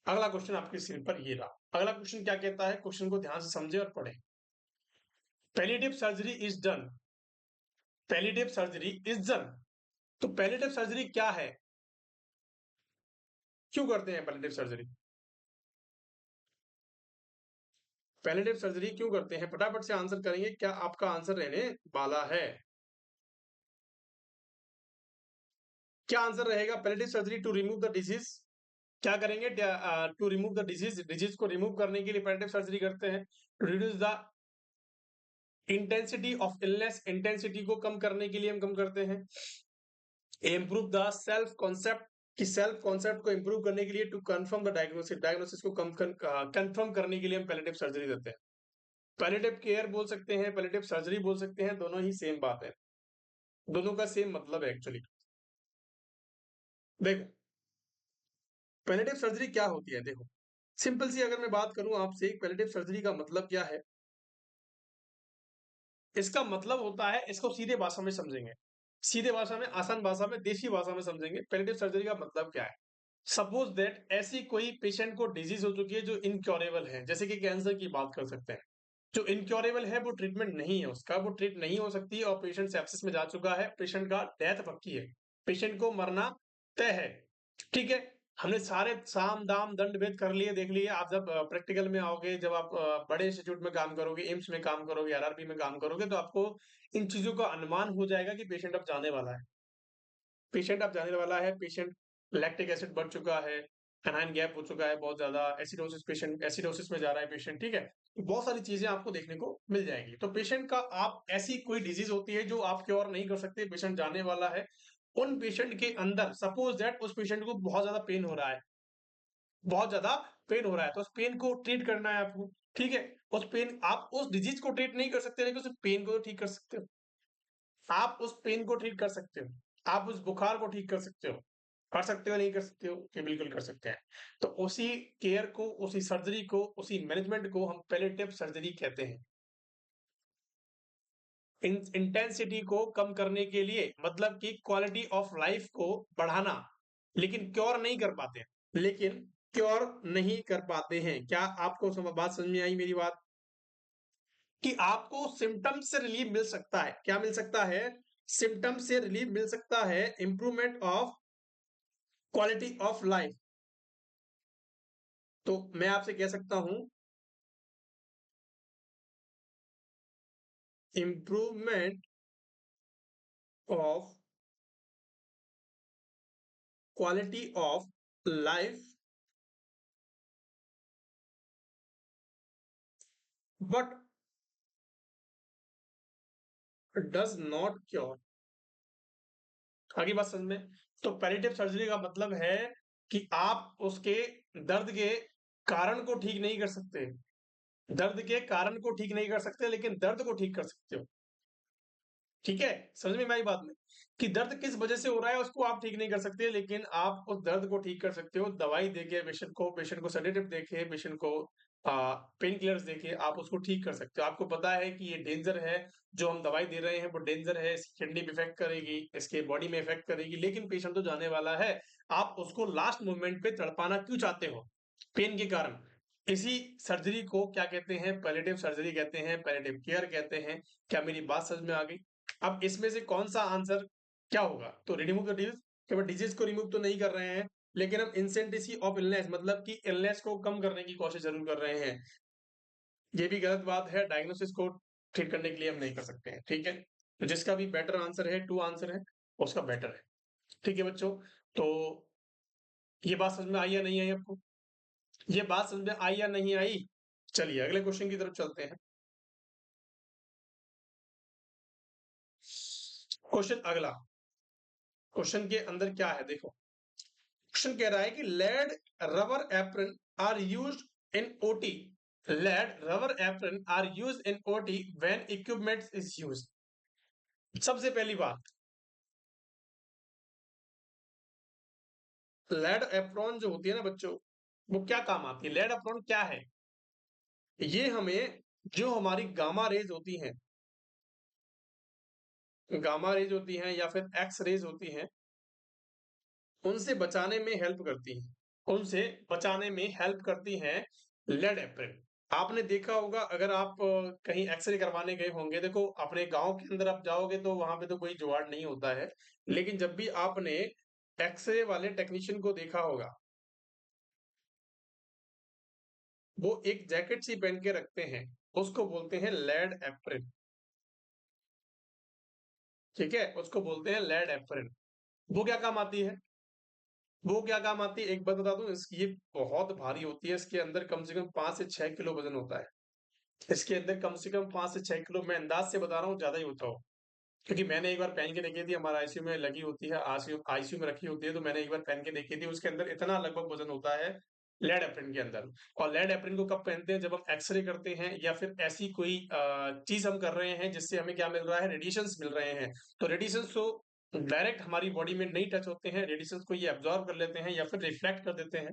अगला क्वेश्चन आपकी स्क्रीन पर ये रहा। अगला क्वेश्चन क्या कहता है? क्वेश्चन को ध्यान से समझे और पढ़े। Palliative surgery is done, palliative surgery is done. तो पैलिएटिव सर्जरी क्या है? क्यों करते हैं पैलिएटिव सर्जरी? पैलिएटिव सर्जरी क्यों करते हैं? फटाफट से आंसर करेंगे, क्या आपका आंसर रहने वाला है? क्या आंसर रहेगा? Palliative surgery to remove the disease. क्या करेंगे? To remove the disease, disease को रिमूव करने के लिए पैलिएटिव सर्जरी करते हैं। To reduce the intensity of illness, intensity को कम करने के लिए हम कम करते हैं। इम्प्रूव द सेल्फ कॉन्सेप्ट, कि सेल्फ कॉन्सेप्ट को इंप्रूव करने के लिए। To confirm the diagnosis, diagnosis को कंफर्म करने के लिए हम पैलिएटिव सर्जरी देते हैं। पैलिएटिव केयर बोल सकते हैं, पैलिएटिव सर्जरी बोल सकते हैं, दोनों ही सेम बात है, दोनों का सेम मतलब है एक्चुअली। देखो पैलिएटिव सर्जरी क्या होती है, देखो सिंपल सी अगर मैं बात करूं आपसे, पैलिएटिव सर्जरी का मतलब क्या है? इसका मतलब होता है, इसको सीधे भाषा में समझेंगे, सीधे भाषा में, आसान भाषा में, देसी भाषा में समझेंगे। पैलिएटिव सर्जरी का मतलब क्या है? सपोज दैट ऐसी कोई पेशेंट को डिजीज हो चुकी है जो इनक्योरेबल है, जैसे कि कैंसर की बात कर सकते हैं। जो इनक्योरेबल है वो ट्रीटमेंट नहीं है उसका, वो ट्रीट नहीं हो सकती और पेशेंट सेप्सिस में जा चुका है, पेशेंट का डेथ पक्की है, पेशेंट को मरना तय है, ठीक है। हमने सारे साम दाम दंड भेद कर लिए, देख लिए। आप जब प्रैक्टिकल में आओगे, जब आप बड़े इंस्टीट्यूट में काम करोगे, एम्स में काम करोगे, आरआरबी में काम करोगे, तो आपको इन चीजों का अनुमान हो जाएगा कि पेशेंट अब जाने वाला है, पेशेंट अब जाने वाला है, पेशेंट लैक्टिक एसिड बढ़ चुका है, एनाइन गैप हो चुका है बहुत ज्यादा, एसिडोसिस, पेशेंट एसिडोसिस में जा रहा है पेशेंट, ठीक है। तो बहुत सारी चीजें आपको देखने को मिल जाएंगी। तो पेशेंट का, आप ऐसी कोई डिजीज होती है जो आप क्योर नहीं कर सकते, पेशेंट जाने वाला है, उन पेशेंट के अंदर सपोज दैट उस पेशेंट को बहुत ज्यादा पेन हो रहा है, बहुत ज्यादा पेन हो रहा है, तो उस पेन को ट्रीट करना है आपको, ठीक है। उस पेन, आप उस डिजीज को ट्रीट नहीं कर सकते लेकिन उस पेन को तो ठीक कर सकते हो। आप उस पेन को ठीक कर सकते हो, आप उस बुखार को ठीक कर सकते हो। कर सकते हो नहीं कर सकते हो? कि बिल्कुल कर सकते हैं। तो उसी केयर को, उसी सर्जरी को, उसी मैनेजमेंट को हम पैलिएटिव सर्जरी कहते हैं। इंटेंसिटी को कम करने के लिए, मतलब कि क्वालिटी ऑफ लाइफ को बढ़ाना, लेकिन क्योर नहीं कर पाते हैं, लेकिन क्योर नहीं कर पाते हैं। क्या आपको बात समझ में आई मेरी बात? कि आपको सिम्टम से रिलीफ मिल सकता है, क्या मिल सकता है? सिम्टम से रिलीफ मिल सकता है, improvement of quality of life. तो मैं आपसे कह सकता हूं, improvement of quality of life but does not cure. आगे बात समझ में? तो पैलिएटिव सर्जरी का मतलब है कि आप उसके दर्द के कारण को ठीक नहीं कर सकते, दर्द के कारण को ठीक नहीं कर सकते, लेकिन दर्द को ठीक कर सकते हो, ठीक है। समझ में मेरी बात में? कि दर्द किस वजह से हो रहा है उसको आप ठीक नहीं कर सकते, लेकिन आप उस दर्द को ठीक कर सकते हो, दवाई देके पेशेंट को सेडेटिव देके, पेशेंट को पेन किलर्स देके आप उसको ठीक कर सकते हो। आपको पता है कि ये डेंजर है, जो हम दवाई दे रहे हैं वो डेंजर है, इसकी किडनी में इफेक्ट करेगी, इसके बॉडी में इफेक्ट करेगी, लेकिन पेशेंट तो जाने वाला है। आप उसको लास्ट मोमेंट पे तड़पाना क्यों चाहते हो? पेन के कारण। इसी सर्जरी को क्या कहते हैं? पैलिएटिव सर्जरी कहते हैं, पैलिएटिव केयर कहते हैं। क्या मेरी बात समझ में आ गई? अब इसमें से कौन सा आंसर क्या होगा? तो रिमूव द डिजीज, केवल डिजीज को रिमूव तो नहीं कर रहे हैं, लेकिन हम इंसेंटिसी ऑफ इलनेस, मतलब कि इलनेस को कम करने की कोशिश जरूर कर रहे हैं। ये भी गलत बात है, डायग्नोसिस को ठीक करने के लिए हम नहीं कर सकते हैं, ठीक है। तो जिसका भी बेटर आंसर है, टू आंसर है, उसका बेटर है, ठीक है बच्चों। तो ये बात समझ में आई या नहीं आई आपको? ये बात समझ में आई या नहीं आई? चलिए अगले क्वेश्चन की तरफ चलते हैं। क्वेश्चन अगला, क्वेश्चन के अंदर क्या है देखो। क्वेश्चन कह रहा है कि lead rubber apron are used in OT, lead rubber apron are used in OT when equipment is used. सबसे पहली बात, लेड एप्रॉन जो होती है ना बच्चों, वो क्या काम आती है? लेड एप्रॉन क्या है? ये हमें, जो हमारी गामा रेज होती हैं, गामा रेज होती हैं या फिर एक्स रेज होती हैं, उनसे बचाने में हेल्प करती हैं, उनसे बचाने में हेल्प करती हैं लेड एप्रन। आपने देखा होगा, अगर आप कहीं एक्सरे करवाने गए होंगे, देखो अपने गांव के अंदर आप जाओगे तो वहां पे तो कोई जुगाड़ नहीं होता है, लेकिन जब भी आपने एक्सरे वाले टेक्नीशियन को देखा होगा, वो एक जैकेट सी पहन के रखते हैं, उसको बोलते हैं लेड एप्रन, ठीक है, उसको बोलते हैं लेड एप्रन। वो क्या काम आती है? वो क्या काम आती है, एक बात बता दूं, इसकी ये बहुत भारी होती है, इसके अंदर कम से कम 5 से 6 किलो वजन होता है। इसके अंदर कम से कम 5 से 6 किलो, मैं अंदाज से बता रहा हूँ, ज्यादा ही होता हो, क्योंकि मैंने एक बार पहन के देखी थी, हमारा आईसीयू में लगी होती है, आईसीयू आईसीयू में रखी होती है, तो मैंने एक बार पहन के देखी थी, उसके अंदर इतना लगभग वजन होता है लेड एप्रिन के अंदर। और लेड एप्रिन को कब पहनते हैं? जब हम एक्सरे करते हैं या फिर ऐसी कोई चीज हम कर रहे हैं जिससे हमें क्या मिल रहा है, रेडिएशंस मिल रहे हैं। तो रेडिएशंस तो डायरेक्ट हमारी बॉडी में नहीं टच होते हैं, रेडिएशंस को ये एब्जॉर्ब कर लेते हैं या फिर रिफ्लेक्ट कर देते हैं,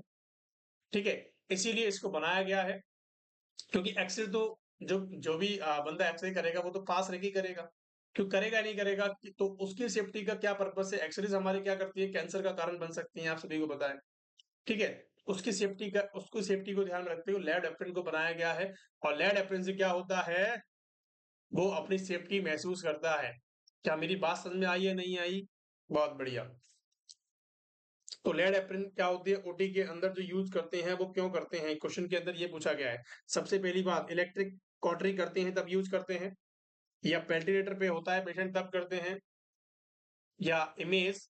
ठीक है। इसीलिए इसको बनाया गया है, क्योंकि एक्सरे तो जो जो भी बंदा एक्सरे करेगा वो तो पास रह के करेगा, क्यों करेगा नहीं करेगा, तो उसकी सेफ्टी का क्या पर्पस है? एक्सरेज हमारी क्या करती है, कैंसर का कारण बन सकती है, आप सभी को पता है, ठीक है। उसकी सेफ्टी का, उसको सेफ्टी को ध्यान में रखते हुए लेड एप्रिन को बनाया गया है। और लेड एप्रिन से क्या होता है, वो अपनी सेफ्टी महसूस करता है। क्या मेरी बात समझ में आई है नहीं आई? बहुत बढ़िया। तो लेड एप्रिन क्या होती है, ओटी के अंदर जो यूज करते हैं, वो क्यों करते हैं, क्वेश्चन के अंदर ये पूछा गया है। सबसे पहली बात, इलेक्ट्रिक कॉटरी करते हैं तब यूज करते हैं, या वेंटिलेटर पे होता है पेशेंट तब करते हैं, या इमेज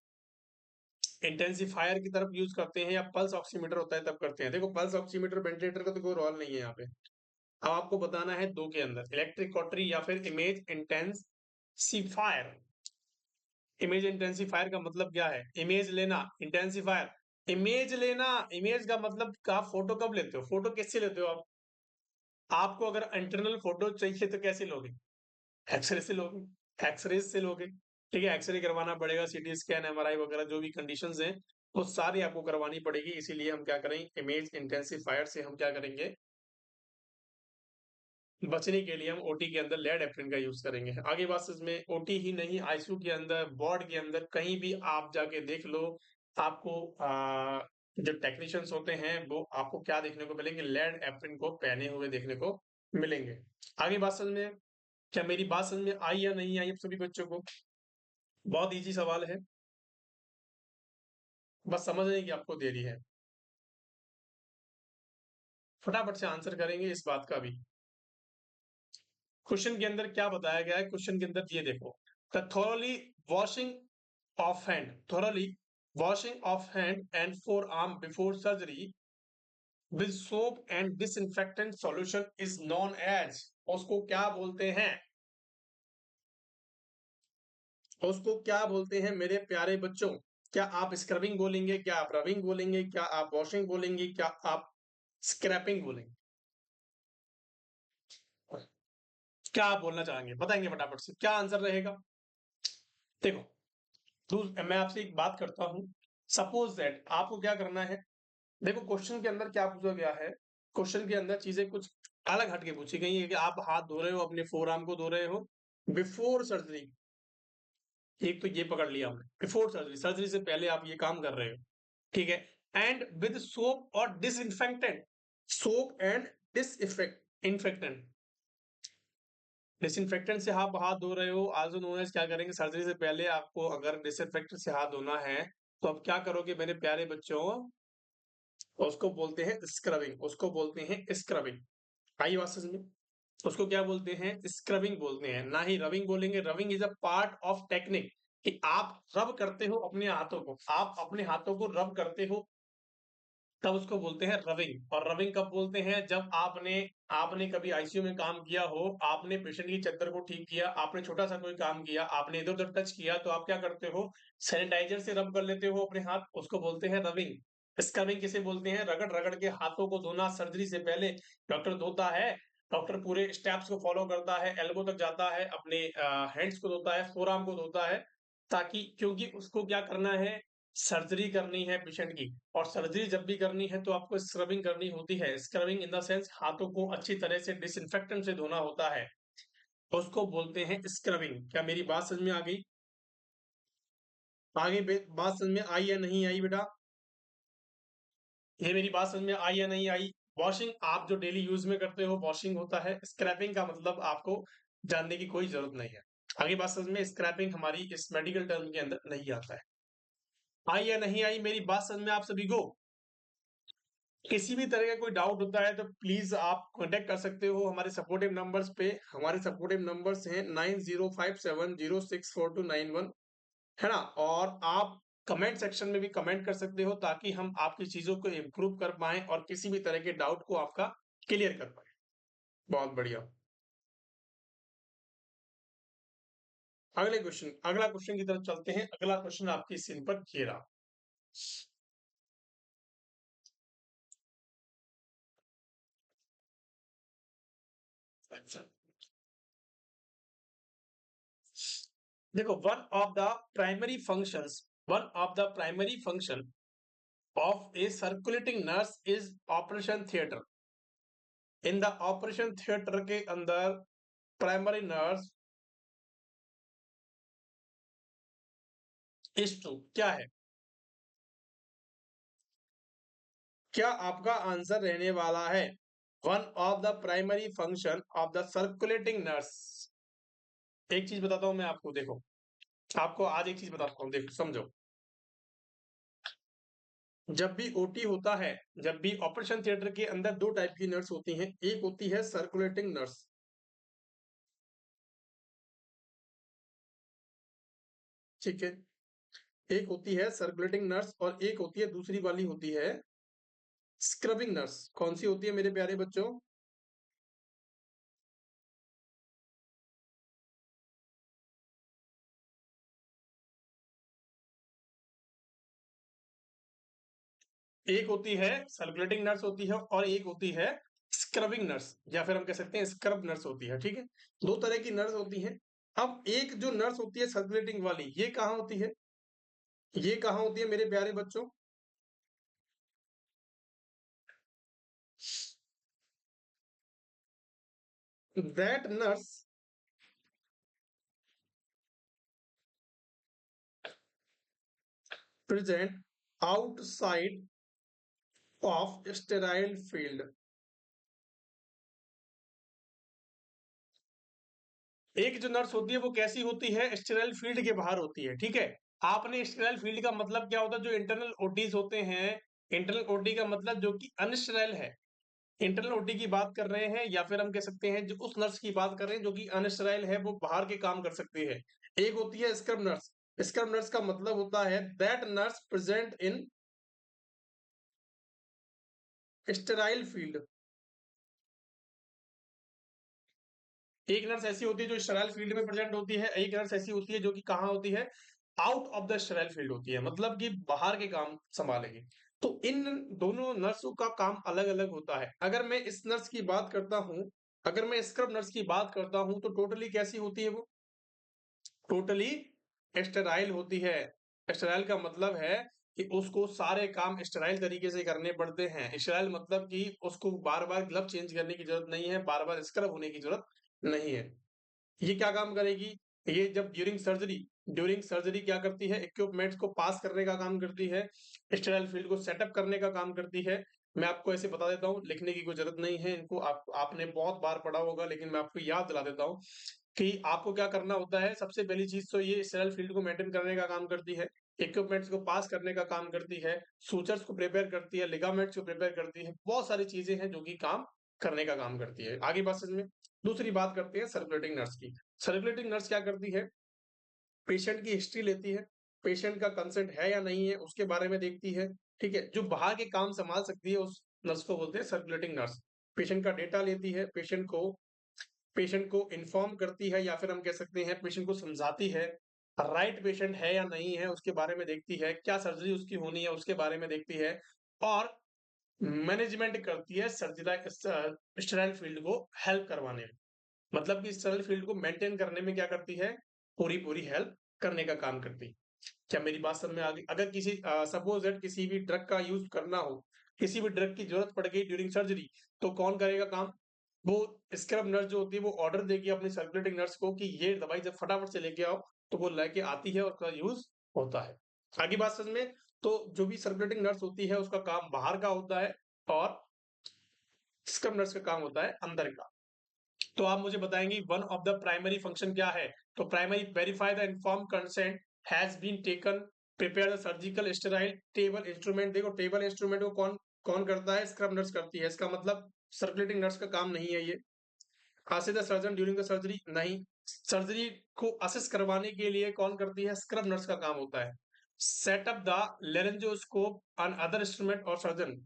इंटेंसिफायर की तरफ यूज करते हैं, या पल्स ऑक्सीमीटर होता है तब करते हैं। देखो पल्स ऑक्सीमीटर वेंटिलेटर का तो कोई रोल नहीं है यहाँ पे। अब आपको बताना है दो के अंदर, इलेक्ट्रिक कॉटरी या फिर इमेज इंटेंसिफायर। इमेज इंटेंसिफायर का मतलब क्या है? इमेज लेना, इंटेंसिफायर इमेज लेना। इमेज का मतलब का फोटो कब लेते हो, फोटो किससे लेते हो आप? आपको अगर इंटरनल फोटो चाहिए तो कैसे लोगे? एक्सरे से लोगे, एक्सरे से लोगे, ठीक है। एक्सरे करवाना पड़ेगा, सीटी स्कैन, एमआरआई वगैरह जो भी कंडीशंस हैं, वो सारी आपको करवानी पड़ेगी। इसीलिए हम क्या करें, इमेज इंटेंसिफायर से हम क्या करेंगे, बचने के लिए हम ओटी के अंदर लेड एप्रिन का यूज करेंगे। आगे बात इसमें, ओटी ही नहीं, आईसीयू के अंदर, वार्ड के अंदर, कहीं भी आप जाके देख लो, आपको जो टेक्नीशियंस होते हैं वो आपको क्या देखने को मिलेंगे, लेड एप्रिन को पहने हुए देखने को मिलेंगे। आगे बात समझ में, क्या मेरी बात समझ में आई या नहीं आई आप सभी बच्चों को? बहुत इजी सवाल है, बस समझने की आपको देरी है। फटाफट से आंसर करेंगे इस बात का भी। क्वेश्चन के अंदर क्या बताया गया है, क्वेश्चन के अंदर ये देखो, the thoroughly washing of hand, thoroughly washing of hand and forearm before surgery with soap and disinfectant solution is known as, उसको क्या बोलते हैं, उसको क्या बोलते हैं मेरे प्यारे बच्चों? क्या आप स्क्रबिंग बोलेंगे, क्या आप रबिंग बोलेंगे, क्या आप वॉशिंग बोलेंगे, क्या आप स्क्रैपिंग बोलेंगे? क्या आप बोलना चाहेंगे, बताएंगे फटाफट से, क्या आंसर रहेगा? देखो, मैं आपसे एक बात करता हूं, सपोज दैट आपको क्या करना है, देखो क्वेश्चन के अंदर क्या पूछा गया है, क्वेश्चन के अंदर चीजें कुछ अलग हटके पूछी गई है कि आप हाथ धो रहे हो, अपने फोर आर्म को धो रहे हो बिफोर सर्जरी। एक तो ये पकड़ लिया हमने, बिफोर सर्जरी, सर्जरी से पहले आप ये काम कर रहे हो, ठीक है। एंड विद सोप और डिसइंफेक्टेंट, सोप एंड डिसइफेक्ट इन्फेक्टेंट, डिसइंफेक्टेंट से आप हाथ धो रहे हो, आल्सो नोन एज, क्या करेंगे सर्जरी से पहले आपको अगर डिसइंफेक्टेंट से हाथ धोना है, तो अब क्या करोगे मेरे प्यारे बच्चों, उसको बोलते हैं स्क्रबिंग, उसको बोलते हैं स्क्रबिंग। आई बात समझ में? उसको क्या बोलते हैं? स्क्रबिंग बोलते हैं, ना ही रबिंग बोलेंगे। Rubbing is a part of technique, कि आप रब करते हो अपने हाथों को, आप अपने हाथों को रब करते हो, तब उसको बोलते हैं रबिंग। और रबिंग कब बोलते हैं? जब आपने आपने कभी आईसीयू में काम किया हो, आपने पेशेंट की चद्दर को ठीक किया, आपने छोटा सा कोई काम किया, आपने इधर उधर टच किया, तो आप क्या करते हो? सैनिटाइजर से रब कर लेते हो अपने हाथ, उसको बोलते हैं रबिंग। स्क्रबिंग किसे बोलते हैं? रगड़ रगड़ के हाथों को धोना। सर्जरी से पहले डॉक्टर धोता है, डॉक्टर पूरे स्टेप्स को फॉलो करता है, एल्बो तक जाता है, अपने हैंड्स को धोता है, फोरआर्म को धोता है, ताकि, क्योंकि उसको क्या करना है? सर्जरी करनी है पेशेंट की। और सर्जरी जब भी करनी है तो आपको स्क्रबिंग करनी होती है। स्क्रबिंग इन द सेंस हाथों को अच्छी तरह से डिसइंफेक्टेंट से धोना होता है, उसको बोलते हैं स्क्रबिंग। क्या मेरी बात समझ में आ गई? आगे बात समझ में आई या नहीं आई बेटा? ये मेरी बात समझ में आई या नहीं आई? वॉशिंग आप जो डेली यूज में करते हो वॉशिंग होता है। स्क्रैपिंग का मतलब आपको जानने की कोई जरूरत नहीं है। आगे बात समझ में? स्क्रैपिंग हमारी इस मेडिकल टर्म के अंदर नहीं आता है। आई या नहीं आई मेरी बात समझ में आप सभी को? किसी भी तरह का कोई डाउट होता है तो प्लीज आप कांटेक्ट कर सकते हो हमारे सपोर्टिव नंबर्स पे। हमारे सपोर्टिव नंबर्स हैं 9057064291, है ना? और आप कमेंट सेक्शन में भी कमेंट कर सकते हो, ताकि हम आपकी चीजों को इम्प्रूव कर पाए और किसी भी तरह के डाउट को आपका क्लियर कर पाए। बहुत बढ़िया। अगला क्वेश्चन की तरफ चलते हैं। अगला क्वेश्चन आपकी स्क्रीन पर ये रहा। अच्छा, देखो, one of the primary function of a circulating nurse is operation theater। In the operation theatre के अंदर प्राइमरी नर्स इज टू क्या है? क्या आपका आंसर रहने वाला है one of the primary function of the circulating nurse? एक चीज बताता हूं मैं आपको, देखो, आपको आज एक चीज बताता हूं, देखो समझो। जब भी ओटी होता है, जब भी ऑपरेशन थिएटर के अंदर दो टाइप की नर्स होती हैं। एक होती है सर्कुलेटिंग नर्स, ठीक है? एक होती है सर्कुलेटिंग नर्स और एक होती है, दूसरी वाली होती है स्क्रबिंग नर्स। कौन सी होती है मेरे प्यारे बच्चों? एक होती है सर्कुलेटिंग नर्स होती है और एक होती है स्क्रबिंग नर्स, या फिर हम कह सकते हैं स्क्रब नर्स होती है, ठीक है? दो तरह की नर्स होती हैं। अब एक जो नर्स होती है सर्कुलेटिंग वाली, ये कहाँ होती है? ये कहाँ होती है मेरे प्यारे बच्चों? That nurse present outside of sterile field. एक जो नर्स होती है वो कैसी होती है? स्टेराइल फील्ड के बाहर होती है, ठीक है? आपने स्टेराइल फील्ड का मतलब क्या होता है? जो इंटरनल ओटीज होते हैं, इंटरनल ओटी का मतलब जो कि अनस्टेराइल है। इंटरनल ओटी की बात कर रहे हैं, या फिर हम कह सकते हैं जो उस नर्स की बात कर रहे हैं जो कि अनस्टेराइल है, वो बाहर के काम कर सकती है। एक होती है स्क्रब नर्स। स्क्रब नर्स का मतलब होता है that nurse present in sterile field. एक नर्स ऐसी होती है जो स्टेराइल फील्ड में प्रेजेंट होती है, एक नर्स ऐसी होती है जो कि कहाँ होती है? Out of the sterile field होती है, मतलब कि बाहर के काम संभालेगी। तो इन दोनों नर्सों का काम अलग अलग होता है। अगर मैं इस नर्स की बात करता हूं, अगर मैं स्क्रब नर्स की बात करता हूं, तो टोटली कैसी होती है वो? टोटली स्टेराइल होती है। स्टेराइल का मतलब है कि उसको सारे काम स्टेराइल तरीके से करने पड़ते हैं। स्टेराइल मतलब कि उसको बार बार ग्लव चेंज करने की जरूरत नहीं है, बार बार स्क्रब होने की जरूरत नहीं है। ये क्या काम करेगी? ये जब ड्यूरिंग सर्जरी क्या करती है? इक्विपमेंट्स को पास करने का काम करती है, स्टेराइल फील्ड को सेटअप करने का काम करती है। मैं आपको ऐसे बता देता हूँ, लिखने की कोई जरूरत नहीं है इनको, आपने बहुत बार पढ़ा होगा, लेकिन मैं आपको याद दिला देता हूँ कि आपको क्या करना होता है। सबसे पहली चीज तो ये स्टेराइल फील्ड को मेंटेन करने का काम करती है, इक्विपमेंट्स को पास करने का काम करती है, सूचर्स को प्रिपेयर करती है, लिगामेंट्स को प्रिपेयर करती है, बहुत सारी चीजें हैं जो कि काम करने का काम करती है। आगे बात समझ में। दूसरी बात करते हैं सर्कुलेटिंग नर्स की। सर्कुलेटिंग नर्स क्या करती है, पेशेंट की हिस्ट्री लेती है, पेशेंट का कंसेंट है या नहीं है उसके बारे में देखती है, ठीक है। जो बाहर के काम संभाल सकती है उस नर्स को बोलते हैं सर्कुलेटिंग नर्स। पेशेंट का डेटा लेती है, पेशेंट को इन्फॉर्म करती है, या फिर हम कह सकते हैं पेशेंट को समझाती है, राइट पेशेंट है या नहीं है उसके बारे में देखती है, क्या सर्जरी उसकी होनी है उसके बारे में देखती है, और मैनेजमेंट करती है सर्जिकल स्टेराइल फील्ड को हेल्प करवाने में। मतलब कि स्टेराइल फील्ड को मेंटेन करने में क्या करती है, पूरी पूरी हेल्प करने का काम करती है। क्या मेरी बात समझ में आ गई? अगर किसी सपोज दैट किसी भी ड्रग का यूज करना हो, किसी भी ड्रग की जरूरत पड़ गई ड्यूरिंग सर्जरी, तो कौन करेगा काम? वो स्क्रब नर्स जो होती है वो ऑर्डर देगी अपनी सर्कुलेटिंग नर्स को कि ये दवाई जब फटाफट से लेके आओ, तो वो लेके आती है और उसका यूज होता है। आगे बात समझ में। तो जो भी सर्कुलेटिंग नर्स होती है उसका काम बाहर का होता है, और स्क्रब नर्स का काम होता है अंदर का। तो आप मुझे बताएंगे one of the primary function क्या है? तो primary verify the inform consent has been taken, prepare the surgical sterile table instrument. देखो टेबल इंस्ट्रूमेंट को कौन कौन करता है? स्क्रब नर्स करती है। इसका मतलब सर्कुलेटिंग नर्स का काम नहीं है ये। Assist the surgeon during the surgery, नहीं। सर्जरी को असिस्ट करवाने के लिए कौन करती है? स्क्रब नर्स का काम होता है। Setup the laryngoscope and other instrument और सर्जन,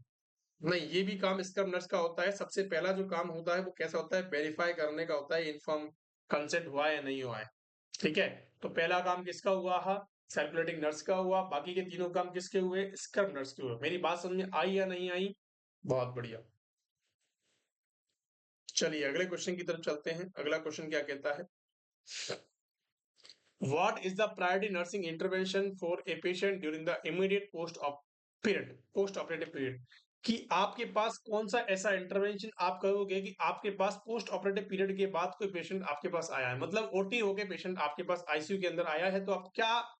नहीं, ये भी काम स्क्रब नर्स का होता है। सबसे पहला जो काम होता है वो कैसा होता है? वेरीफाई करने का होता है, इन्फॉर्म कंसेंट हुआ है या नहीं हुआ है, ठीक है। तो पहला काम किसका हुआ? सर्कुलेटिंग नर्स का हुआ। बाकी के तीनों काम किसके हुए? स्क्रब नर्स के हुए। मेरी बात समझ में आई या नहीं आई? बहुत बढ़िया। चलिए अगले क्वेश्चन की तरफ चलते हैं। अगला क्वेश्चन क्या कहता है? What is the priority nursing intervention for a patient during the immediate post operative period? कि आपके पास कौन सा ऐसा इंटरवेंशन आप करोगे कि आपके पास पोस्ट ऑपरेटिव पीरियड के बाद कोई पेशेंट आपके पास आया है, मतलब ओटी होके पेशेंट आपके पास आईसीयू के अंदर आया है, तो आप क्या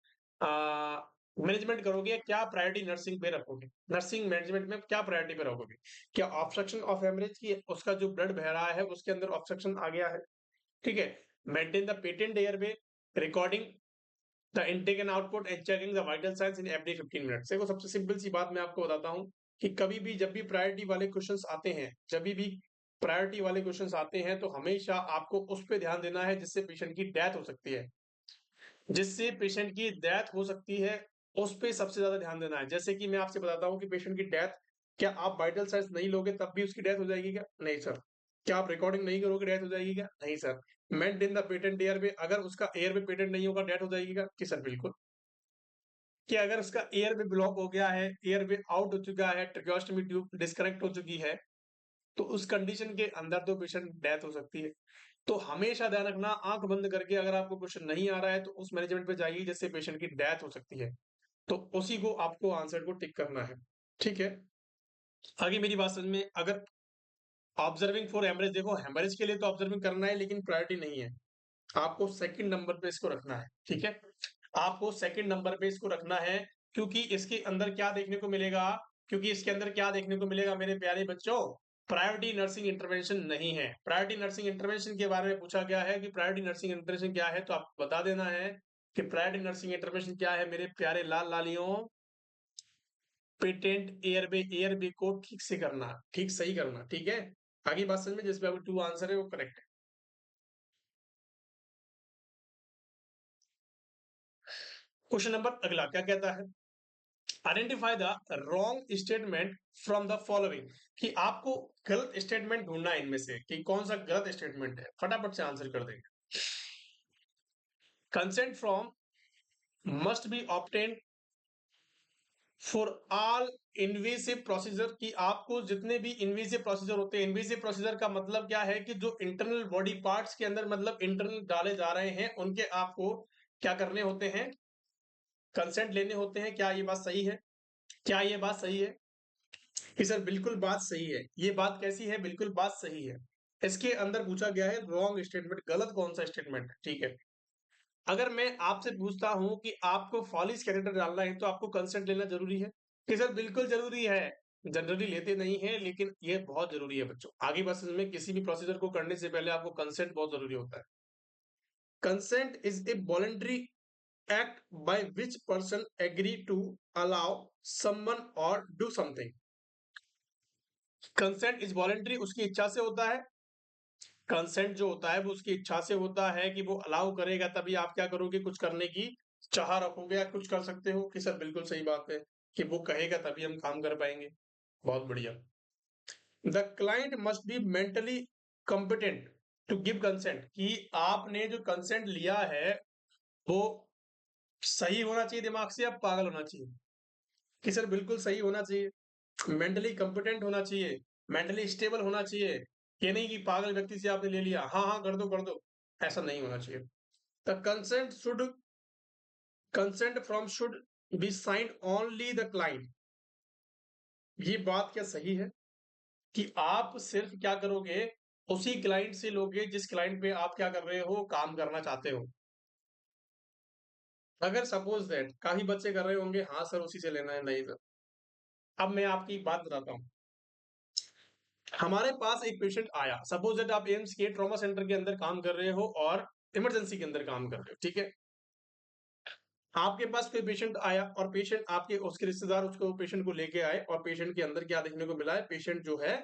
मैनेजमेंट करोगे, क्या प्रायोरिटी नर्सिंग पे रखोगे? नर्सिंग मैनेजमेंट में क्या प्रायोरिटी पे रखोगे? क्या ऑब्स्ट्रक्शन ऑफ हेमरेज की उसका जो ब्लड बह रहा है उसके अंदर ऑब्स्ट्रक्शन आ गया है, ठीक है। Maintain the patent airway, recording the intake and output and checking the vital science in every 15 minutes. देखो सबसे सिंपल सी बात मैं आपको बताता हूं कि कभी भी जब भी प्रायोरिटी वाले क्वेश्चंस आते हैं, तो हमेशा आपको उस पर ध्यान देना है जिससे पेशेंट की डेथ हो सकती है, उस पे सबसे ज्यादा ध्यान देना है। जैसे कि मैं आपसे बताता हूँ कि पेशेंट की डेथ, क्या आप वाइटल साइंस नहीं लोगे तब भी उसकी डेथ हो जाएगी क्या? नहीं सर। क्या आप रिकॉर्डिंग नहीं करोगे डेथ हो जाएगी क्या? नहीं sir. Maintain the patent air में, अगर उसका एयर में पेटेंट नहीं होगा डेथ हो जाएगी क्या? कि सर बिल्कुल। कि अगर उसका एयर में ब्लॉक हो गया है, एयर में आउट हो चुका है, ट्रैकियोस्टोमी ट्यूब डिस्कनेक्ट हो चुकी है, तो उस कंडीशन के अंदर तो पेशेंट डेथ हो सकती है। तो हमेशा ध्यान रखना, आंख बंद करके अगर आपको क्वेश्चन नहीं आ रहा है तो उस मैनेजमेंट पे जाइए जिससे पेशेंट की डेथ हो सकती है, तो उसी को आपको आंसर को टिक करना है, ठीक है। आगे मेरी बात समझ में। अगर ऑब्जर्विंग फॉर हेमरेज, देखो हेमरेज के लिए तो ऑब्जर्विंग करना है लेकिन प्रायोरिटी नहीं है, आपको सेकंड नंबर पे इसको रखना है, ठीक है। आपको सेकंड नंबर पे इसको रखना है, क्योंकि इसके अंदर क्या देखने को मिलेगा, मेरे प्यारे बच्चों, प्रायोरिटी नर्सिंग इंटरवेंशन नहीं है। प्रायोरिटी नर्सिंग इंटरवेंशन के बारे में पूछा गया है कि प्रायोरिटी नर्सिंग इंटरवेंशन क्या है, तो आपको बता देना है कि प्रायोरिटी नर्सिंग इंटरवेंशन क्या है मेरे प्यारे लाल लालियों। पेटेंट एयर बे को ठीक से करना, ठीक सही करना, ठीक है। आगे बात समझ में, जिसमें अभी टू आंसर है वो करेक्ट है। क्वेश्चन नंबर अगला क्या कहता है? Identify the wrong statement from the following. कि आपको गलत स्टेटमेंट ढूंढना है इनमें से कि कौन सा गलत स्टेटमेंट है, फटाफट से आंसर कर देंगे। Consent from must be obtain for all invasive procedure, की आपको जितने भी इन्वेसिव प्रोसीजर होते हैं, इन्वेसिव प्रोसीजर का मतलब क्या है कि जो इंटरनल बॉडी पार्ट्स के अंदर मतलब इंटरनल डाले जा रहे हैं उनके आपको क्या करने होते हैं? कंसेंट लेने होते हैं। क्या ये बात सही है? क्या ये बात सही है कि सर बिल्कुल बात सही है? ये बात कैसी है? बिल्कुल बात सही है। इसके अंदर पूछा गया है रॉन्ग स्टेटमेंट, गलत कौन सा स्टेटमेंट है, ठीक है। अगर मैं आपसे पूछता हूं कि आपको फॉलिश कैरेक्टर डालना है तो आपको कंसेंट लेना जरूरी है? कि सर बिल्कुल जरूरी है। जनरली लेते नहीं है लेकिन ये बहुत जरूरी है बच्चों। आगे बस में किसी भी प्रोसीजर को करने से पहले आपको कंसेंट बहुत जरूरी होता है। Consent is a voluntary act by which person agree to allow someone or do something. Consent is voluntary, उसकी इच्छा से होता है। कंसेंट जो होता है वो उसकी इच्छा से होता है कि वो अलाउ करेगा, तभी आप क्या करोगे, कुछ करने की चाह रखोगे या कुछ कर सकते हो। कि सर बिल्कुल सही बात है कि वो कहेगा तभी हम काम कर पाएंगे। बहुत बढ़िया। The client must be mentally competent to give consent, कि आपने जो कंसेंट लिया है वो सही होना चाहिए दिमाग से या पागल होना चाहिए। कि सर बिल्कुल सही होना चाहिए, मेंटली कॉम्पिटेंट होना चाहिए, मेंटली स्टेबल होना चाहिए। ये नहीं कि पागल व्यक्ति से आपने ले लिया, हाँ हाँ कर दो, ऐसा नहीं होना चाहिए। The consent from should be signed only the client. ये बात क्या सही है कि आप सिर्फ क्या करोगे, उसी क्लाइंट से लोगे जिस क्लाइंट पे आप क्या कर रहे हो, काम करना चाहते हो। अगर सपोज दैट काफी बच्चे कर रहे होंगे, हाँ सर उसी से लेना है, नहीं सर। अब मैं आपकी एक बात बताता हूँ। हमारे पास एक पेशेंट आया, सपोज दैट आप एम्स के ट्रॉमा सेंटर के अंदर काम कर रहे हो और इमरजेंसी के अंदर काम कर रहे हो, ठीक है। आपके पास कोई पेशेंट आया और पेशेंट आपके उसके रिश्तेदार उसको पेशेंट को लेके आए, और पेशेंट के अंदर क्या देखने को मिला है, पेशेंट जो है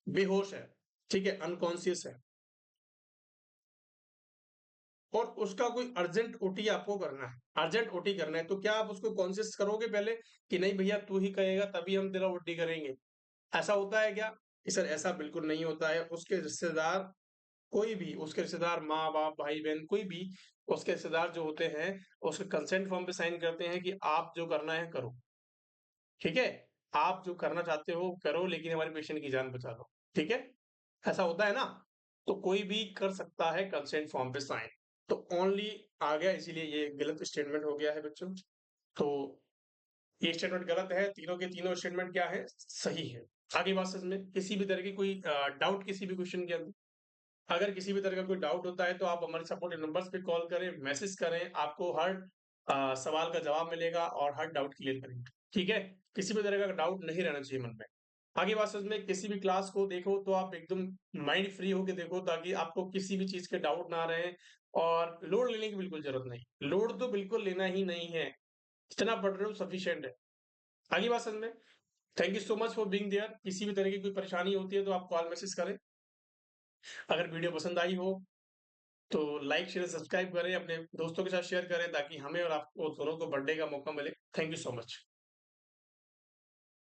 बेहोश है, ठीक है, अनकॉन्शियस है, और उसका कोई अर्जेंट ओटी आपको करना है, अर्जेंट ओटी करना है। तो क्या आप उसको कॉन्शियस करोगे पहले कि नहीं भैया तू ही कहेगा तभी हम तेरा ओटी करेंगे? ऐसा होता है क्या? कि सर ऐसा बिल्कुल नहीं होता है। उसके रिश्तेदार, कोई भी उसके रिश्तेदार, माँ बाप भाई बहन कोई भी उसके रिश्तेदार जो होते हैं, उसके कंसेंट फॉर्म पे साइन करते हैं कि आप जो करना है करो, ठीक है, आप जो करना चाहते हो करो, लेकिन हमारे पेशेंट की जान बचा लो, ठीक है। ऐसा होता है ना। तो कोई भी कर सकता है कंसेंट फॉर्म पे साइन। तो ओनली आ गया, इसीलिए ये गलत स्टेटमेंट हो गया है बच्चों। तो ये स्टेटमेंट गलत है, तीनों के तीनों स्टेटमेंट क्या है, सही है। आगे बात में किसी भी तरह की कोई डाउट किसी भी क्वेश्चन के अंदर, अगर किसी भी तरह का कोई डाउट होता है तो आप हमारे सपोर्ट नंबर्स पे कॉल करें, मैसेज करें, आपको हर सवाल का जवाब मिलेगा और हर डाउट क्लियर करेंगे, ठीक है। किसी भी तरह का डाउट नहीं रहना चाहिए मन में। आगे बात में किसी भी क्लास को देखो तो आप एकदम माइंड फ्री होके देखो, ताकि आपको किसी भी चीज के डाउट ना रहे, और लोड लेने की बिल्कुल जरूरत नहीं, लोड तो बिल्कुल लेना ही नहीं है, जितना पढ़ रहे हो सफिशियंट है। आगे बात में, thank you so much for being there. किसी भी तरह की कोई परेशानी होती है तो आप कॉल मैसेज करें। अगर वीडियो पसंद आई हो तो लाइक शेयर सब्सक्राइब करें, अपने दोस्तों के साथ शेयर करें, ताकि हमें और आपको दोनों को बढ़ने का मौका मिले। Thank you so much.